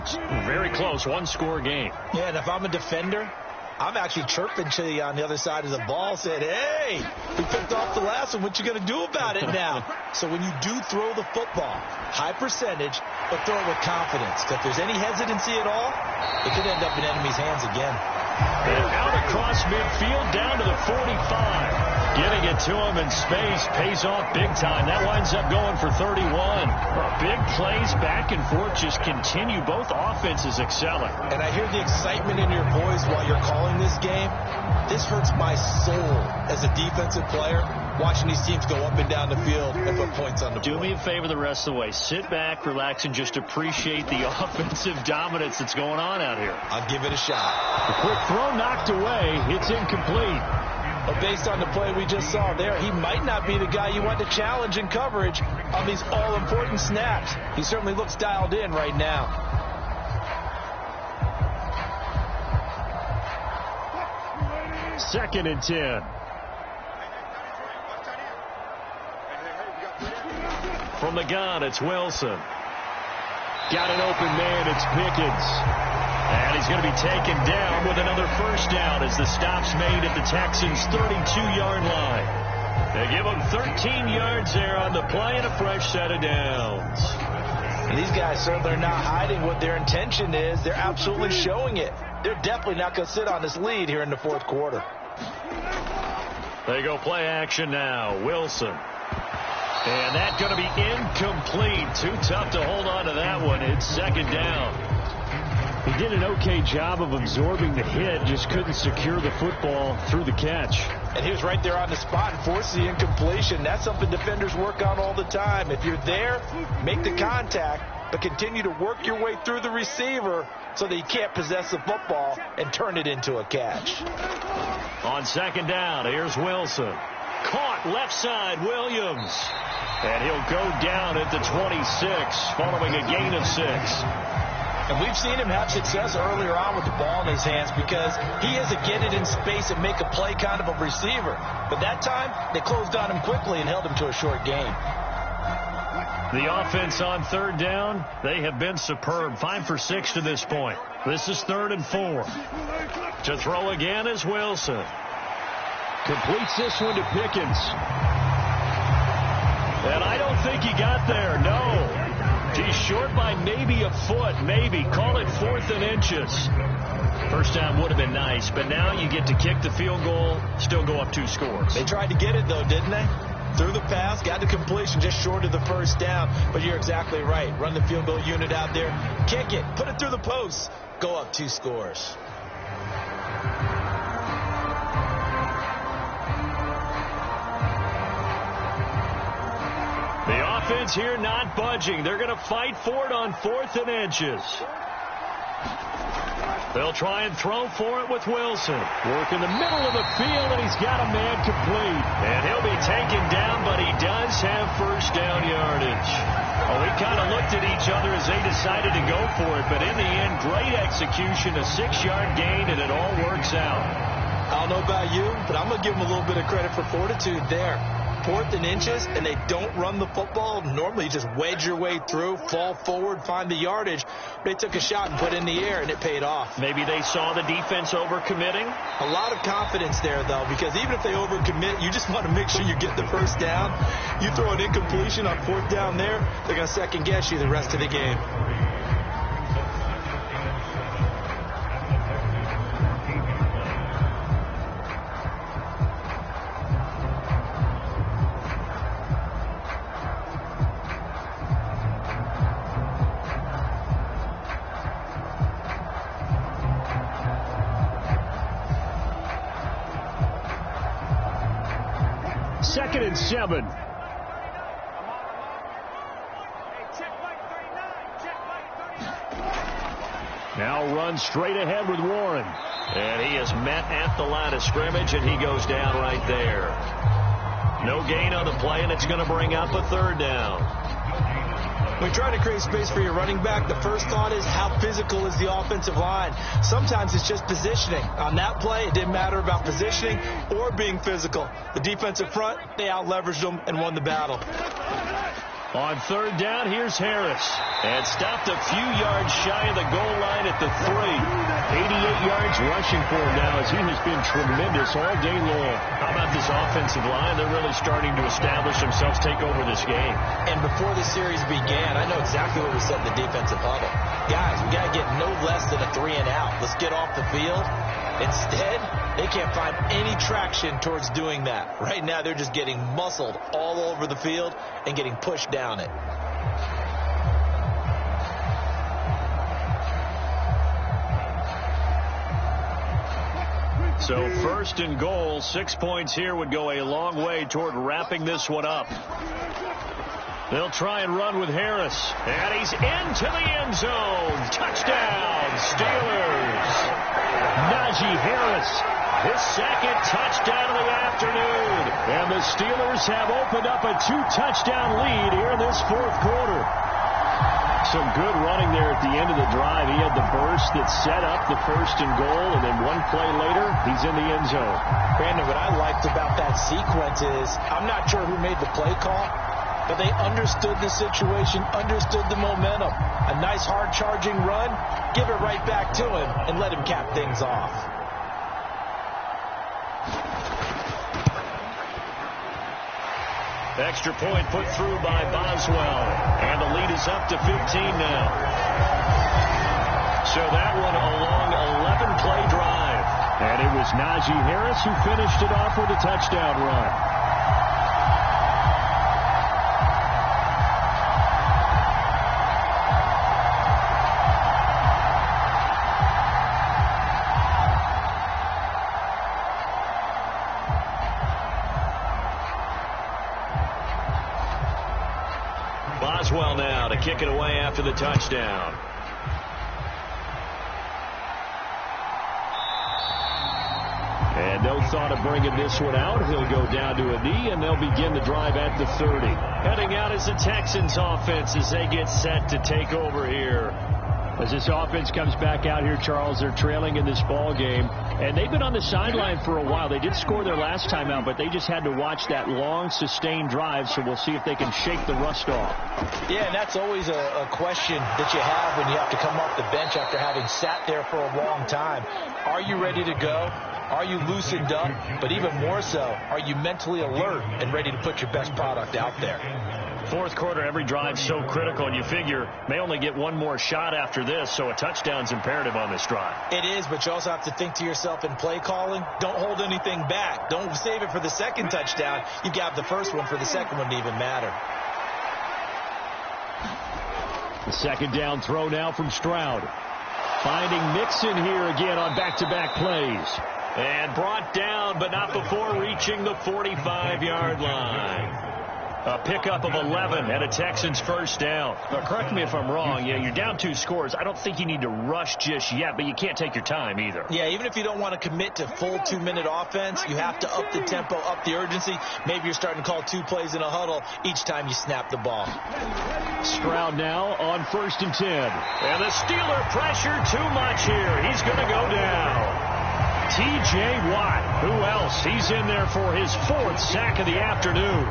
very close, one-score game. Yeah, and if I'm a defender, I'm actually chirping to you on the other side of the ball, saying, hey, we picked off the last one. What you going to do about it now? So when you do throw the football, high percentage, but throw it with confidence. Because if there's any hesitancy at all, it could end up in enemy's hands again. And out across midfield, down to the 45. Getting it to him in space pays off big time. That winds up going for 31. Big plays back and forth just continue. Both offenses excelling. And I hear the excitement in your voice while you're calling this game. This hurts my soul as a defensive player, watching these teams go up and down the field and put points on the board. Do me a favor the rest of the way. Sit back, relax, and just appreciate the offensive dominance that's going on out here. I'll give it a shot. The quick throw knocked away. It's incomplete. But based on the play we just saw there, he might not be the guy you want to challenge in coverage on these all-important snaps. He certainly looks dialed in right now. Second and 10. From the gun, it's Wilson. Got an open man, it's Pickens. And he's going to be taken down with another first down as the stop's made at the Texans' 32-yard line. They give them 13 yards there on the play and a fresh set of downs. And these guys certainly are not hiding what their intention is. They're absolutely showing it. They're definitely not going to sit on this lead here in the fourth quarter. They go play action now. Wilson. And that's going to be incomplete. Too tough to hold on to that one. It's second down. He did an okay job of absorbing the hit, just couldn't secure the football through the catch. And he was right there on the spot and forced the incompletion. That's something defenders work on all the time. If you're there, make the contact, but continue to work your way through the receiver so that you can't possess the football and turn it into a catch. On second down, here's Wilson. Caught left side, Williams. And he'll go down at the 26, following a gain of 6. And we've seen him have success earlier on with the ball in his hands because he is a get it in space and make a play kind of a receiver. But that time, they closed on him quickly and held him to a short gain. The offense on third down, they have been superb. 5 for 6 to this point. This is 3rd and 4. To throw again is Wilson. Completes this one to Pickens. And I don't think he got there, no. He's short by maybe a foot, maybe. Call it 4th and inches. First down would have been nice, but now you get to kick the field goal, still go up 2 scores. They tried to get it, though, didn't they? Threw the pass, got the completion just short of the first down. But you're exactly right. Run the field goal unit out there, kick it, put it through the post, go up 2 scores. The offense here not budging. They're going to fight for it on 4th and inches. They'll try and throw for it with Wilson. Work in the middle of the field, and he's got a man complete. And he'll be taken down, but he does have first down yardage. Oh, we kind of looked at each other as they decided to go for it, but in the end, great execution, a 6-yard gain, and it all works out. I don't know about you, but I'm going to give them a little bit of credit for fortitude there. 4th and inches, and they don't run the football. Normally, you just wedge your way through, fall forward, find the yardage. They took a shot and put it in the air, and it paid off. Maybe they saw the defense overcommitting. A lot of confidence there, though, because even if they overcommit, you just want to make sure you get the first down. You throw an incompletion on 4th down there, they're going to second-guess you the rest of the game. Second and 7. Now runs straight ahead with Warren. And he is met at the line of scrimmage, and he goes down right there. No gain on the play, and it's going to bring up a 3rd down. When you try to create space for your running back, the first thought is how physical is the offensive line. Sometimes it's just positioning. On that play, it didn't matter about positioning or being physical. The defensive front, they out-leveraged them and won the battle. On 3rd down, here's Harris. And stopped a few yards shy of the goal line at the 3. 88 yards rushing for him now as he has been tremendous all day long. How about this offensive line? They're really starting to establish themselves, take over this game. And before the series began, I know exactly what we said in the defensive huddle. Guys, we got to get no less than a 3 and out. Let's get off the field. Instead, they can't find any traction towards doing that. Right now, they're just getting muscled all over the field and getting pushed down it. So 1st and goal, 6 points here would go a long way toward wrapping this one up. They'll try and run with Harris. And he's into the end zone. Touchdown, Steelers. Najee Harris, his 2nd touchdown of the afternoon. And the Steelers have opened up a 2-touchdown lead here in this 4th quarter. Some good running there at the end of the drive. He had the burst that set up the 1st and goal, and then one play later, he's in the end zone. Brandon, what I liked about that sequence is I'm not sure who made the play call, but they understood the situation, understood the momentum. A nice hard-charging run, give it right back to him, and let him cap things off. Extra point put through by Boswell. And the lead is up to 15 now. So that one a long 11-play drive. And it was Najee Harris who finished it off with a touchdown run. Boswell now to kick it away after the touchdown. And no thought of bringing this one out. He'll go down to a knee, and they'll begin the drive at the 30. Heading out is the Texans offense as they get set to take over here. As this offense comes back out here, Charles, they're trailing in this ball game. And they've been on the sideline for a while. They did score their last time out, but they just had to watch that long, sustained drive. So we'll see if they can shake the rust off. Yeah, and that's always a question that you have when you have to come off the bench after having sat there for a long time. Are you ready to go? Are you loosened up? But even more so, are you mentally alert and ready to put your best product out there? Fourth quarter, every drive's so critical, and you figure may only get one more shot after this, so a touchdown's imperative on this drive. It is, but you also have to think to yourself in play calling, don't hold anything back. Don't save it for the second touchdown. You got the first one for the second one to even matter. The second down throw now from Stroud. Finding Mixon here again on back-to-back plays. And brought down, but not before reaching the 45-yard line. A pickup of 11 and a Texans first down. Now, correct me if I'm wrong. Yeah, you're down 2 scores. I don't think you need to rush just yet, but you can't take your time either. Yeah, even if you don't want to commit to full 2-minute offense, you have to up the tempo, up the urgency. Maybe you're starting to call 2 plays in a huddle each time you snap the ball. Stroud now on 1st and 10. And the Steeler pressure too much here. He's going to go down. T.J. Watt. Who else? He's in there for his 4th sack of the afternoon.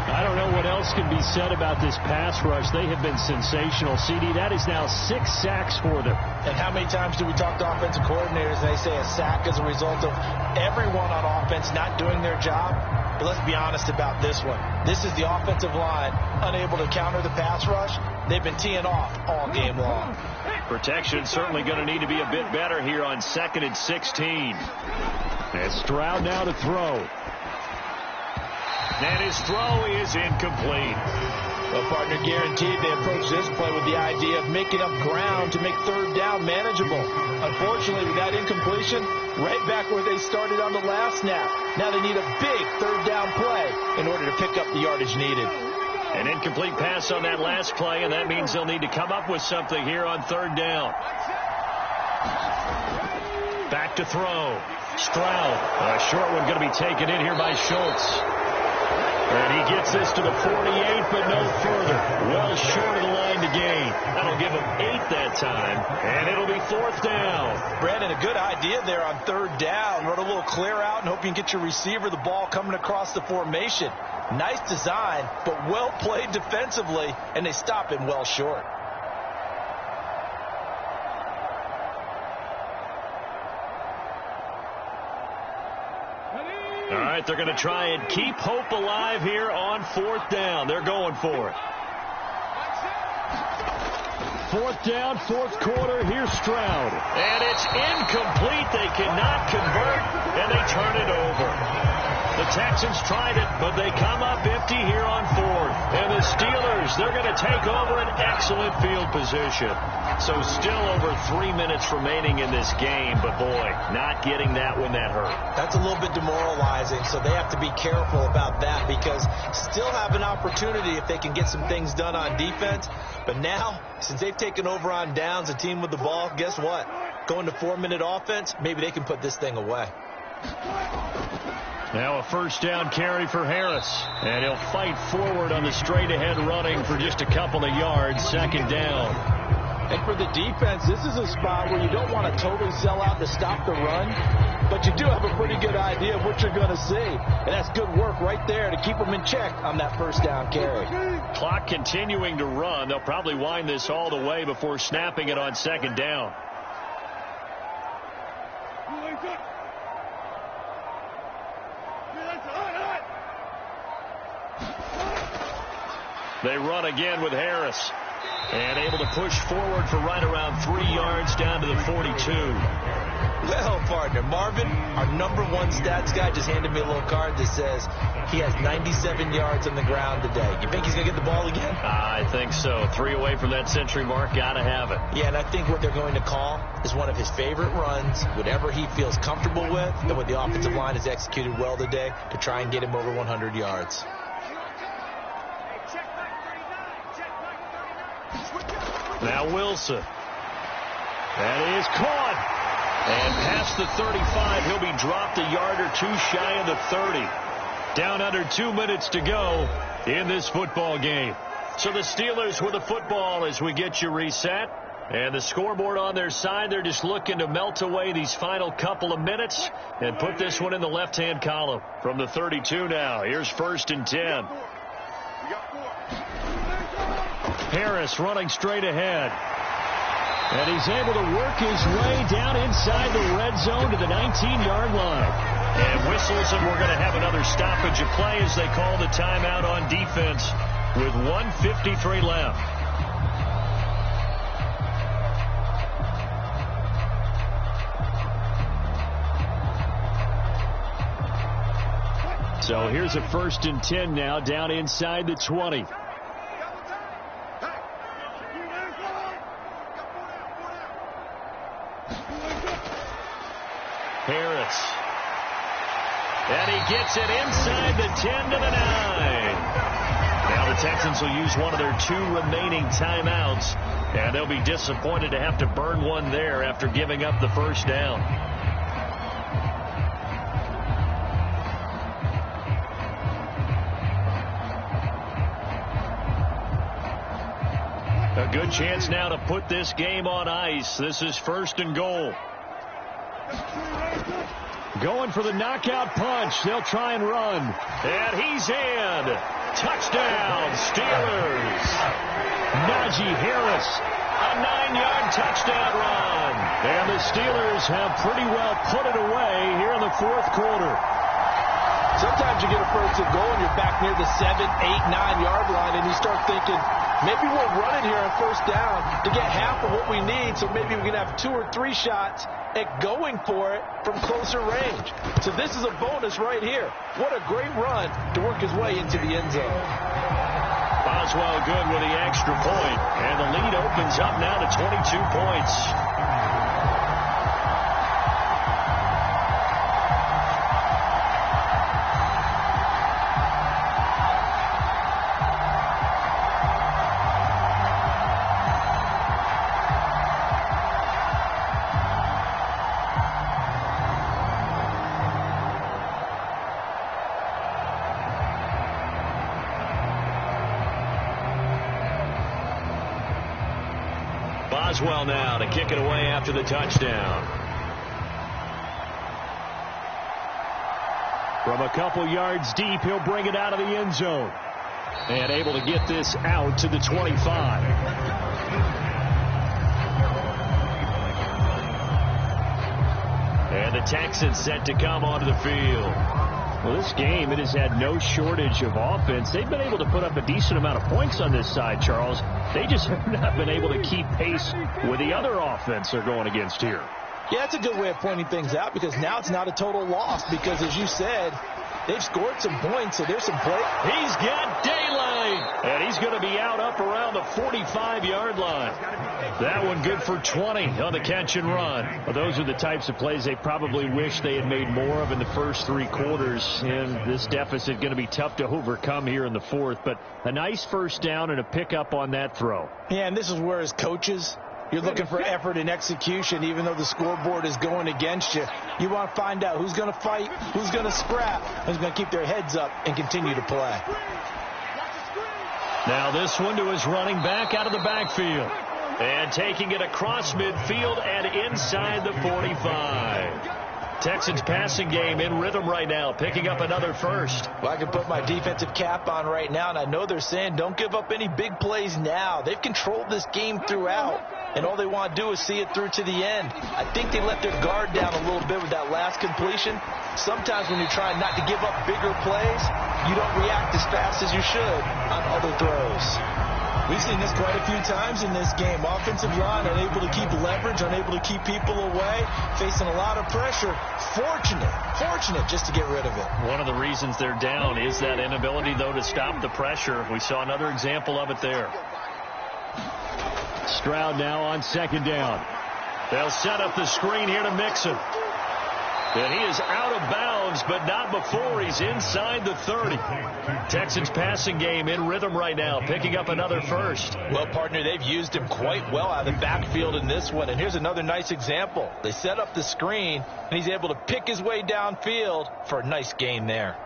I don't know what else can be said about this pass rush. They have been sensational. CD, that is now 6 sacks for them. And how many times do we talk to offensive coordinators and they say a sack is a result of everyone on offense not doing their job? But let's be honest about this one. This is the offensive line unable to counter the pass rush. They've been teeing off all game long. Protection certainly going to need to be a bit better here on 2nd and 16. And Stroud now to throw. And his throw is incomplete. Well, partner, guaranteed they approach this play with the idea of making up ground to make 3rd down manageable. Unfortunately, with that incompletion, right back where they started on the last snap. Now they need a big 3rd down play in order to pick up the yardage needed. An incomplete pass on that last play, and that means they'll need to come up with something here on 3rd down. Back to throw. Stroud. A short one going to be taken in here by Schultz. And he gets this to the 48, but no further. Well short of the line to gain. That'll give him 8 that time, and it'll be 4th down. Brandon, a good idea there on 3rd down. Run a little clear out and hope you can get your receiver the ball coming across the formation. Nice design, but well played defensively, and they stop him well short. All right, they're going to try and keep hope alive here on 4th down. They're going for it. 4th down, 4th quarter. Here's Stroud. And it's incomplete. They cannot convert, and they turn it over. The Texans tried it, but they come up empty here on 4th. And the Steelers, they're going to take over an excellent field position. So still over 3 minutes remaining in this game, but boy, not getting that when that hurt. That's a little bit demoralizing, so they have to be careful about that because still have an opportunity if they can get some things done on defense. But now, since they've taken over on downs, a team with the ball, guess what? Going to 4-minute offense, maybe they can put this thing away. Now a 1st down carry for Harris. And he'll fight forward on the straight-ahead running for just a couple of yards. 2nd down. And for the defense, this is a spot where you don't want to totally sell out to stop the run, but you do have a pretty good idea of what you're going to see. And that's good work right there to keep them in check on that 1st down carry. Clock continuing to run. They'll probably wind this all the way before snapping it on 2nd down. They run again with Harris. And able to push forward for right around 3 yards down to the 42. Well, partner, Marvin, our #1 stats guy, just handed me a little card that says he has 97 yards on the ground today. You think he's going to get the ball again? I think so. 3 away from that century mark. Got to have it. Yeah, and I think what they're going to call is one of his favorite runs, whatever he feels comfortable with, and what the offensive line has executed well today to try and get him over 100 yards. Now Wilson. That is caught. And past the 35, he'll be dropped a yard or 2 shy of the 30. Down under 2 minutes to go in this football game. So the Steelers with the football as we get you reset. And the scoreboard on their side, they're just looking to melt away these final couple of minutes and put this one in the left-hand column. From the 32 now, here's 1st and 10. Harris running straight ahead. And he's able to work his way down inside the red zone to the 19-yard line. And whistles, and we're going to have another stoppage of play as they call the timeout on defense with 1:53 left. So here's a 1st and 10 now down inside the 20. Harris. And he gets it inside the 10 to the 9. Now the Texans will use one of their 2 remaining timeouts. And they'll be disappointed to have to burn one there after giving up the first down. A good chance now to put this game on ice. This is 1st and goal. Going for the knockout punch. They'll try and run. And he's in. Touchdown, Steelers. Najee Harris, a 9-yard touchdown run. And the Steelers have pretty well put it away here in the 4th quarter. Sometimes you get a 1st and goal and you're back near the 7, 8, 9-yard line and you start thinking, maybe we're running here on 1st down to get half of what we need, so maybe we can have 2 or 3 shots at going for it from closer range. So this is a bonus right here. What a great run to work his way into the end zone. Boswell good with the extra point, and the lead opens up now to 22 points. Boswell now to kick it away after the touchdown. From a couple yards deep, he'll bring it out of the end zone. And able to get this out to the 25. And the Texans set to come onto the field. Well, this game, it has had no shortage of offense. They've been able to put up a decent amount of points on this side, Charles. They just have not been able to keep pace with the other offense they're going against here. Yeah, that's a good way of pointing things out because now it's not a total loss because, as you said, they've scored some points, so there's some play. He's got daylight, and he's going to be out up around the 45-yard line. That one good for 20 on the catch and run. Well, those are the types of plays they probably wish they had made more of in the first 3 quarters, and this deficit going to be tough to overcome here in the 4th, but a nice first down and a pickup on that throw. Yeah, and this is where, as coaches, you're looking for effort and execution, even though the scoreboard is going against you. You want to find out who's going to fight, who's going to scrap, who's going to keep their heads up and continue to play. Now this one to his running back out of the backfield. And taking it across midfield and inside the 45. Texans passing game in rhythm right now, picking up another first. Well, I can put my defensive cap on right now, and I know they're saying don't give up any big plays now. They've controlled this game throughout, and all they want to do is see it through to the end. I think they let their guard down a little bit with that last completion. Sometimes when you're trying not to give up bigger plays, you don't react as fast as you should on other throws. We've seen this quite a few times in this game. Offensive line unable to keep leverage, unable to keep people away, facing a lot of pressure. Fortunate just to get rid of it. One of the reasons they're down is that inability, though, to stop the pressure. We saw another example of it there. Stroud now on second down. They'll set up the screen here to Mixon. And he is out of bounds, but not before he's inside the 30. Texans passing game in rhythm right now, picking up another first. Well, partner, they've used him quite well out of the backfield in this one. And here's another nice example. They set up the screen, and he's able to pick his way downfield for a nice gain there.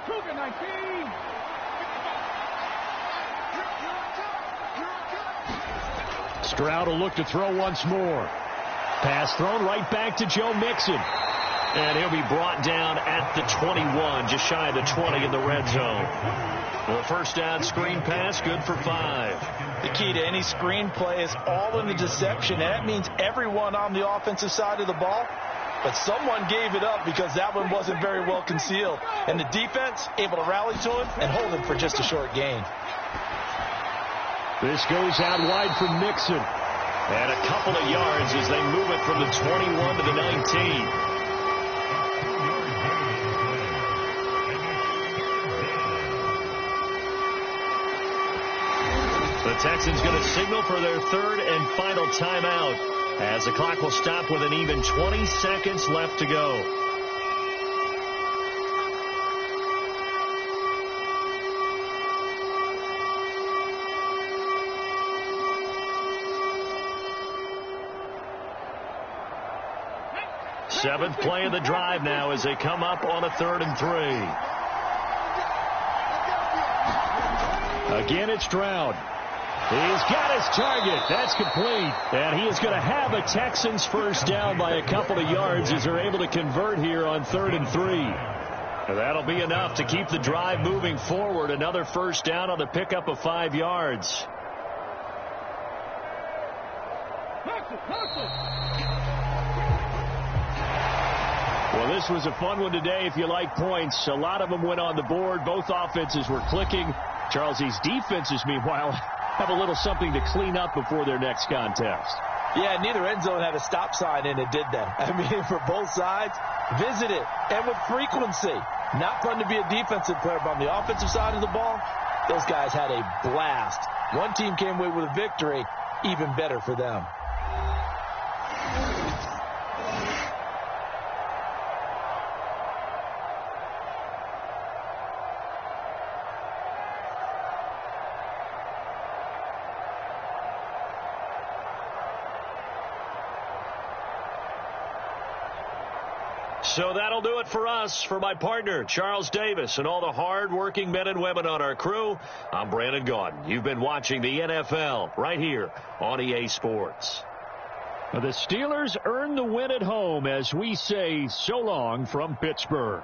Cougar 19. Stroud will look to throw once more. Pass thrown right back to Joe Mixon. And he'll be brought down at the 21, just shy of the 20 in the red zone. The first down screen pass, good for 5. The key to any screen play is all in the deception. And that means everyone on the offensive side of the ball. But someone gave it up because that one wasn't very well concealed. And the defense able to rally to him and hold him for just a short gain. This goes out wide for Mixon. And a couple of yards as they move it from the 21 to the 19. The Texans going to signal for their third and final timeout as the clock will stop with an even 20 seconds left to go. Seventh play of the drive now as they come up on a 3rd and 3. Again, it's Stroud. He's got his target. That's complete. And he is going to have a Texans first down by a couple of yards as they're able to convert here on 3rd and 3. And that'll be enough to keep the drive moving forward. Another first down on the pickup of 5 yards. Well, this was a fun one today if you like points. A lot of them went on the board. Both offenses were clicking. Charles, these defenses, meanwhile, have a little something to clean up before their next contest. Yeah, neither end zone had a stop sign in it, did they? I mean, for both sides, visit it, and with frequency. Not fun to be a defensive player, but on the offensive side of the ball, those guys had a blast. One team came away with a victory, even better for them. So that'll do it for us. For my partner, Charles Davis, and all the hard-working men and women on our crew, I'm Brandon Gaudin. You've been watching the NFL right here on EA Sports. The Steelers earn the win at home as we say so long from Pittsburgh.